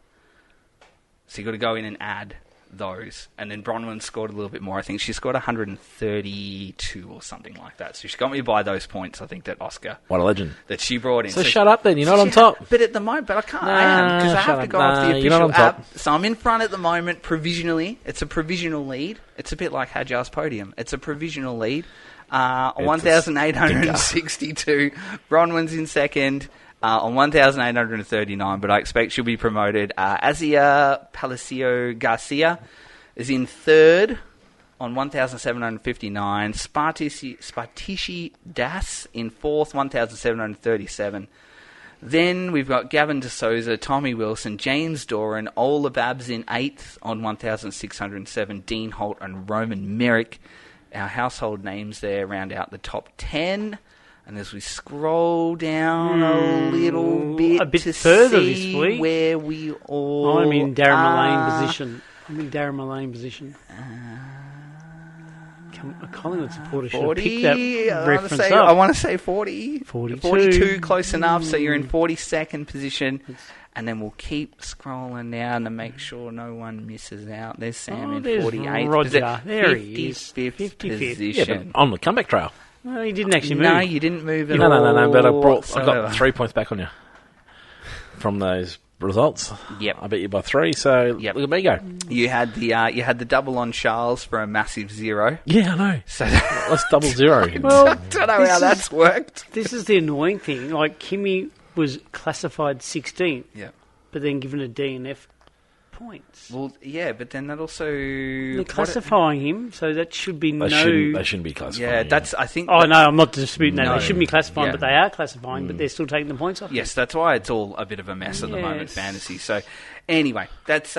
So you've got to go in and add those. And then Bronwyn scored a little bit more. I think she scored 132 or something like that. So she got me by those points, I think, that Oscar, What a legend. that she brought in. So shut up then, you're not on top. But at the moment, but I can't. I am, because I Nah, have shut to up. go off the Nah, you're not official on top. app. So I'm in front at the moment, provisionally. It's a provisional lead. It's a bit like Hadjar's podium. It's a provisional lead. 1,862. Bronwyn's in second. on 1,839, but I expect she'll be promoted. Azia Palacio Garcia is in third on 1,759. Spartici Das in fourth, 1,737. Then we've got Gavin D'Souza, Tommy Wilson, James Doran, Ola Babs in eighth on 1,607. Dean Holt and Roman Merrick. Our household names there round out the top 10. And as we scroll down a little bit, a bit to further see this week, where we all I'm in Darren are. Mullane position. A Collingwood supporter should have picked that reference up. I want to say 40. 42. 42, close enough. So you're in 42nd position. And then we'll keep scrolling down to make sure no one misses out. There's Sam in 48th. Roger. There he is. 55th 55th. position. Yeah, but on the comeback trail. No, he didn't actually move. No, you didn't move at No, all. but I whatsoever. got 3 points back on you from those results. Yep. I beat you by 3, so Yep. look at me go. You had the double on Charles for a massive 0. Yeah, I know. So Let's double 0. Well, I don't know how that's worked. this is the annoying thing. Like, Kimmy was classified 16th, Yeah. but then given a DNF points. Well, yeah, but then that also They're classifying him, so that should be They shouldn't be classifying. Yeah, that's. I think. Oh, no, I'm not disputing that. No. They shouldn't be classifying, Yeah. but they are classifying, but they're still taking the points off. Yes, that's why it's all a bit of a mess at the moment, Yes. fantasy. So, anyway, that's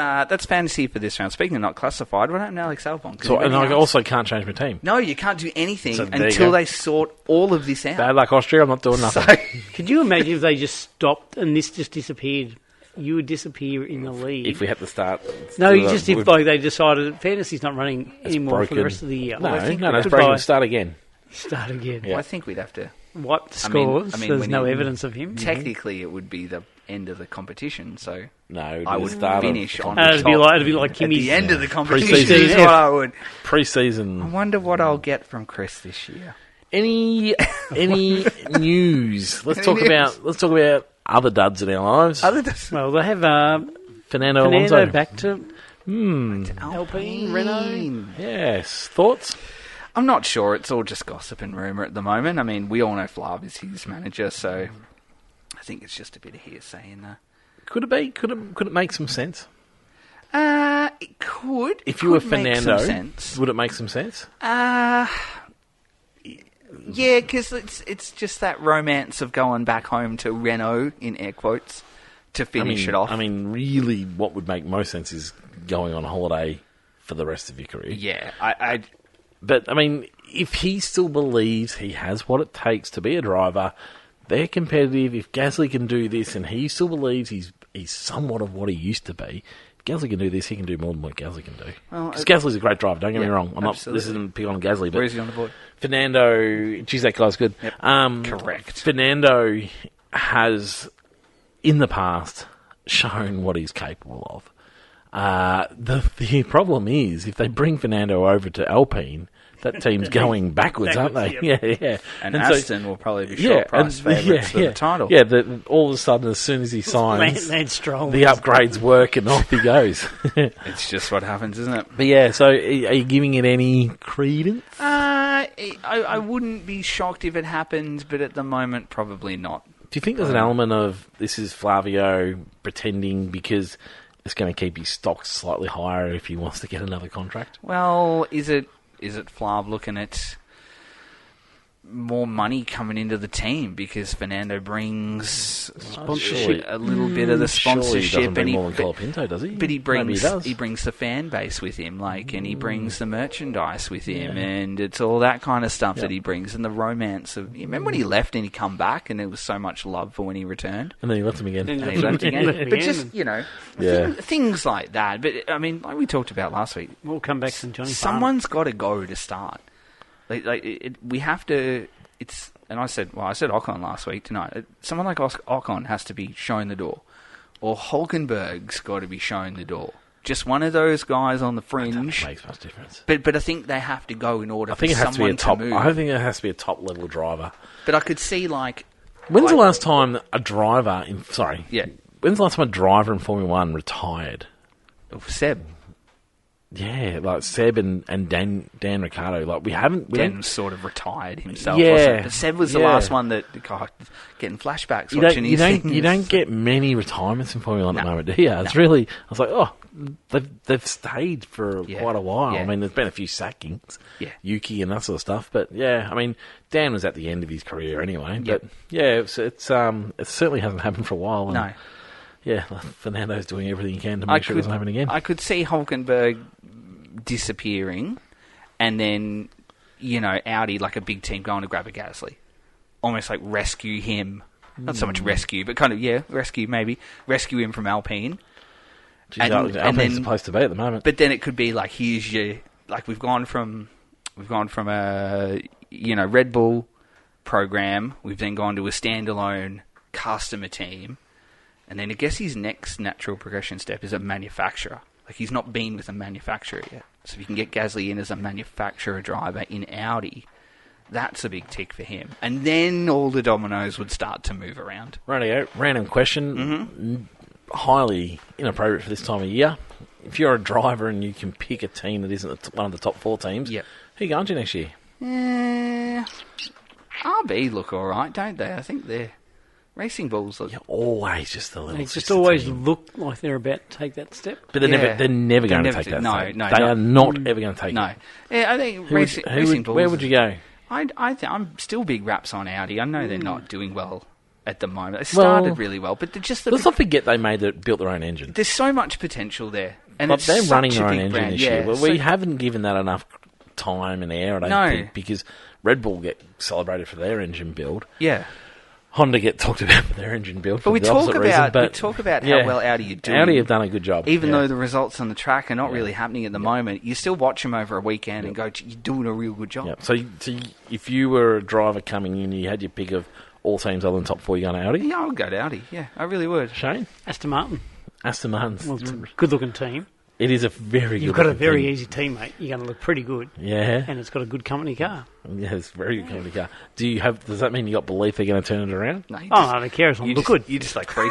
fantasy for this round. Speaking of not classified, what happened to Alex Albon? So, and I also can't change my team. No, you can't do anything So there you until go. they sort all of this out. Bad luck, Austria. I'm not doing nothing. So, Could you imagine if they just stopped and this just disappeared? You would disappear in the league. If we had to start... No, you just if like they decided fantasy's not running anymore for the broken. rest of the year. No, I think it's goodbye. breaking. Start again. Start again. Yeah. I think we'd have to. Wipe the I mean- scores. I mean, There's when no you- evidence of him. Technically, it would be the end of the competition. So No, I would start finish on And the it'd be top. like At Kimmy's. the end of the competition Pre-season. is what I would. I pre-season. wonder what I'll get from Chris this year. Any news? Let's Any talk news? about other duds in our lives. Other than Well, they have Fernando Alonso. Fernando back to Alpine, Alpine, Renault. Yes. Thoughts? I'm not sure. It's all just gossip and rumour at the moment. I mean, we all know Flav is his manager, so I think it's just a bit of hearsay in there. Could it be? Could it make some sense? It could. If you were Could make Fernando, some sense. would it make some sense? Yeah, because it's just that romance of going back home to Renault, in air quotes, to finish it off. I mean, really, what would make most sense is going on holiday for the rest of your career. yeah, But, I mean, if he still believes he has what it takes to be a driver, they're competitive. If Gasly can do this and he still believes he's somewhat of what he used to be, if Gasly can do this, he can do more than what Gasly can do. Well, Because Gasly's a great driver, don't get me yeah, wrong. This absolutely. isn't pick on Gasly, but where is he on the board? Fernando, geez, that guy's good. Yep. Correct. Fernando has, in the past, shown what he's capable of. The problem is, if they bring Fernando over to Alpine, that team's going backwards, aren't they? Backwards, Yeah. And so- Aston will probably be short price favourites for the title. Yeah, all of a sudden, as soon as he signs, Lance Stroll. the upgrades work and off he goes. It's just what happens, isn't it? But yeah, so are you giving it any credence? I wouldn't be shocked if it happened, but at the moment, probably not. Do you think there's an element of this is Flavio pretending because it's going to keep his stocks slightly higher if he wants to get another contract? Well, is it Flav looking at more money coming into the team because Fernando brings Sponsorship. a little bit of the Surely he sponsorship, doesn't bring and more than Colapinto, does he? but he Maybe brings does. he brings the fan base with him, and he brings the merchandise with him, and it's all that kind of stuff that he brings, and the romance of. You remember when he left and he come back, and there was so much love for when he returned, And then he lets him again. and he left again. But just Yeah. things like that. But I mean, like we talked about last week, More comebacks than Johnny Farnham. someone's got to go to start. We have to. And I said Ocon last week tonight. Someone like Ocon has to be shown the door, or Hulkenberg's got to be shown the door. Just one of those guys on the It fringe. makes much difference. But I think they have to go in order I think for it has to be someone a top. move. I think it has to be a top level driver. But I could see When's the Like- last time a driver in? Sorry. Yeah. When's the last time a driver in Formula One retired? Seb. Yeah, like Seb and Dan Ricciardo. Like we Dan was sort of retired himself. Yeah, wasn't it? But Seb was the last one that getting flashbacks watching his things. You don't get many retirements in Formula 1 at the moment, do you? It's really. I was like, oh, they've stayed for quite a while. Yeah. I mean, there's been a few sackings, Yeah. Yuki and that sort of stuff. But yeah, I mean, Dan was at the end of his career anyway. Yep. But yeah, it certainly hasn't happened for a while. And, No. Yeah, Fernando's doing everything he can to make sure it doesn't happen again. I could see Hulkenberg disappearing, and then Audi, like a big team, going to grab a Gasly, almost like rescue him. Not so much rescue, but kind of rescue him from Alpine. Jeez, Alpine's the place to be at the moment. But then it could be like, here's your, like we've gone from a Red Bull program, we've then gone to a standalone customer team, and then I guess his next natural progression step is a manufacturer. Like, he's not been with a manufacturer yet. So if you can get Gasly in as a manufacturer driver in Audi, that's a big tick for him. And then all the dominoes would start to move around. Rightio. Random question. Highly inappropriate for this time of year. If you're a driver and you can pick a team that isn't one of the top 4 teams, who are you going to next year? RB look all right, don't they? I think they're Racing Bulls look... Always just a little... They just always look like they're about to take that step. But they're never going to take that step. No, they are not ever going to take it. No. Yeah, I think Racing Bulls... Where would you go? I'm still big raps on Audi. I know they're not doing well at the moment. They started really well, but they're just... Let's not forget they built their own engine. There's so much potential there. And but they're running their own engine brand. this year. Well, we haven't given that enough time and air, I don't think, because Red Bull get celebrated for their engine build. Yeah. Honda get talked about for their engine build. But we talk about how well Audi are doing. Audi have done a good job. Even though the results on the track are not really happening at the moment, you still watch them over a weekend and go, you're doing a real good job. Yep. So if you were a driver coming in, you had your pick of all teams other than top 4, you're going to Audi? Yeah, I would go to Audi. Yeah, I really would. Shane? Aston Martin. Aston Martin's... Well, it's a good-looking team. It is a very good You've got a very team. easy team, mate. You're going to look pretty good. Yeah. And it's got a good company car. Yeah, it's a very good company car. Does that mean you got belief they're going to turn it around? No, I don't care as long as look good. You just like free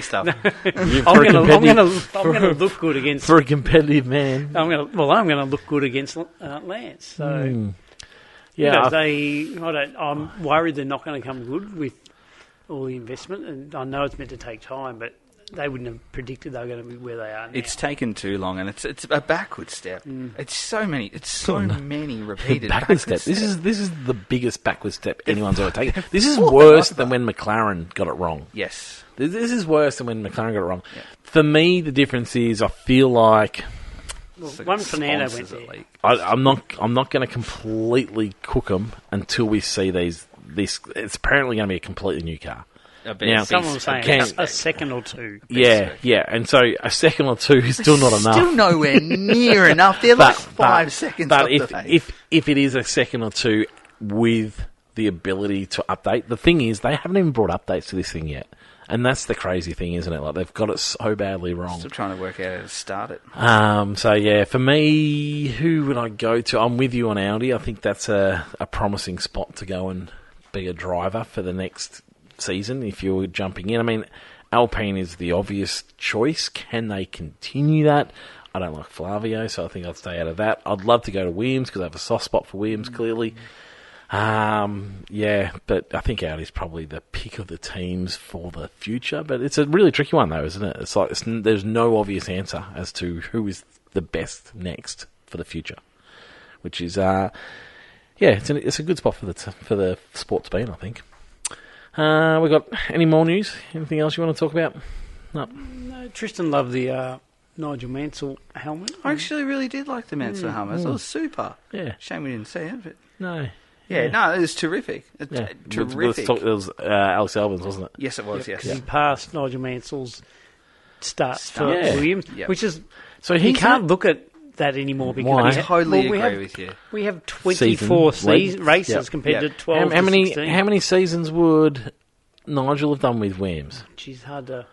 stuff. I'm going to look good against... For a competitive man. I'm going to look good against Lance. So... Yeah. I'm worried they're not going to come good with all the investment. And I know it's meant to take time, but... They wouldn't have predicted they were going to be where they are now. It's taken too long, and it's a backward step. It's so many repeated backward steps. This is the biggest backward step anyone's ever taken. This is worse than when McLaren got it wrong. Yes, this is worse than when McLaren got it wrong. Yeah. For me, the difference is I feel like one Fernando went there. I'm not going to completely cook them until we see these. It's apparently going to be a completely new car. Now, someone was saying a second or two. Yeah, and so a second or two is still not enough. Still nowhere near enough. They're like 5 seconds but off the pace. if it is a second or two with the ability to update, the thing is they haven't even brought updates to this thing yet. And that's the crazy thing, isn't it? Like, they've got it so badly wrong. Still trying to work out how to start it. So, yeah, for me, who would I go to? I'm with you on Audi. I think that's a promising spot to go and be a driver for the next season if you're jumping in. I mean, Alpine is the obvious choice. Can they continue that? I don't like Flavio, so I think I'd stay out of that. I'd love to go to Williams because I have a soft spot for Williams, clearly. Yeah, but I think Audi's probably the pick of the teams for the future. But it's a really tricky one, though, isn't it? It's like there's no obvious answer as to who is the best next for the future, which is it's a good spot for the sport to be in, I think. We got any more news? Anything else you want to talk about? No. Tristan loved the Nigel Mansell helmet. I actually really did like the Mansell helmet. It was super. Yeah. Shame we didn't see it. But no. No, it was terrific. Terrific. It was Alex Albon's, wasn't it? Yes, it was. Yes. He passed Nigel Mansell's start for Williams, which is so you can't look at that anymore because I totally agree with you. We have 24 races compared to 12. How many 16. How many seasons would Nigel have done with Williams? She's hard to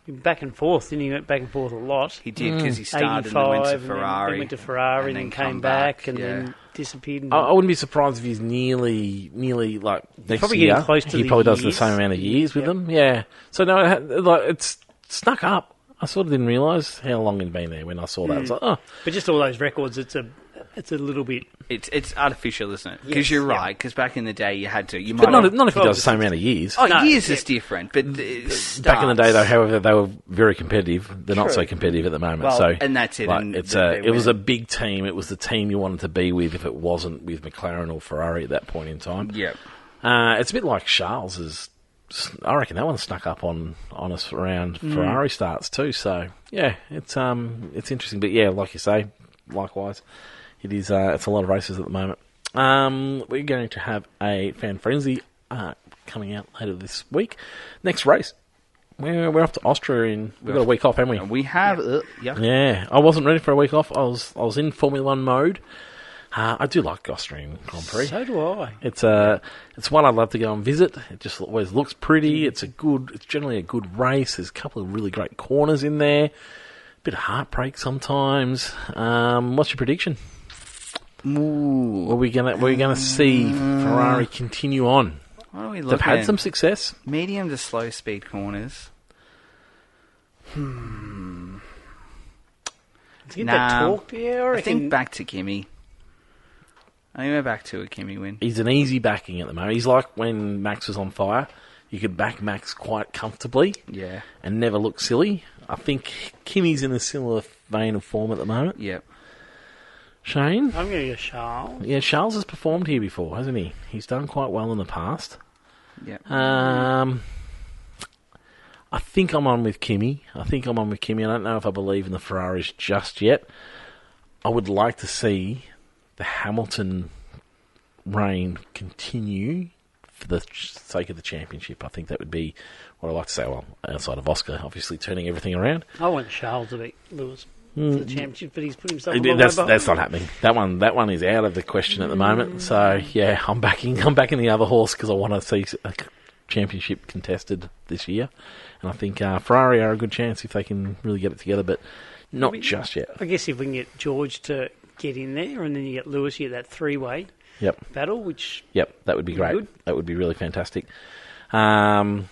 back and forth. Then he went back and forth a lot. He did because he started and went to Ferrari, then went to Ferrari, and then came back, and then disappeared. I wouldn't be surprised if he's nearly like next probably year. Getting close to he probably does the same amount of years with them. Yeah. So no, it's snuck up. I sort of didn't realise how long he'd been there when I saw that. I was like, oh. But just all those records, it's a little bit... It's artificial, isn't it? Because Yes, you're yeah. right, because back in the day you had to... You But might not if he 12 does the same amount of years. Oh, No, years yeah. is different, but Back in the day, though, however, they were very competitive. They're not True. so competitive at the moment. Well, so, and that's it, Like, and it they was a win. big team. It was the team you wanted to be with if it wasn't with McLaren or Ferrari at that point in time. Yeah. It's a bit like Charles's. I reckon that one snuck up on us around Ferrari starts too. So yeah, it's interesting. But yeah, like you say, likewise, it is. It's a lot of races at the moment. We're going to have a fan frenzy coming out later this week. Next race, we're off to Austria. We've got a week off, haven't we? We have... yeah. Yeah, I wasn't ready for a week off. I was in Formula One mode. I do like Austrian Grand Prix. So do I. It's one I'd love to go and visit. It just always looks pretty. It's generally a good race. There's a couple of really great corners in there. Bit of heartbreak sometimes. What's your prediction? Ooh. Are we gonna see Ferrari continue on? What are we They've looking had at? some success. Medium to slow speed corners. To get Nah. that torque, yeah, I I reckon. think back to Kimi. I think we're back to a Kimi win. He's an easy backing at the moment. He's like when Max was on fire. You could back Max quite comfortably Yeah. and never look silly. I think Kimi's in a similar vein of form at the moment. Yep. Shane? I'm going to go Charles. Yeah, Charles has performed here before, hasn't he? He's done quite well in the past. Yep. I think I'm on with Kimi. I don't know if I believe in the Ferraris just yet. I would like to see the Hamilton reign continue for the sake of the championship. I think that would be what I like to say. Well, outside of Oscar, obviously turning everything around. I want Charles to beat Lewis for the championship, but he's put himself a long way That's behind. not happening. That one is out of the question at the moment. So yeah, I'm backing the other horse because I want to see a championship contested this year, and I think Ferrari are a good chance if they can really get it together, but not just yet. I guess if we can get George to get in there, and then you get Lewis, you get that three-way Yep. battle, which That would be great. Good. That would be really fantastic. Keep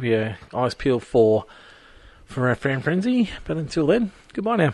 your eyes peeled for our fan frenzy. But until then, goodbye now.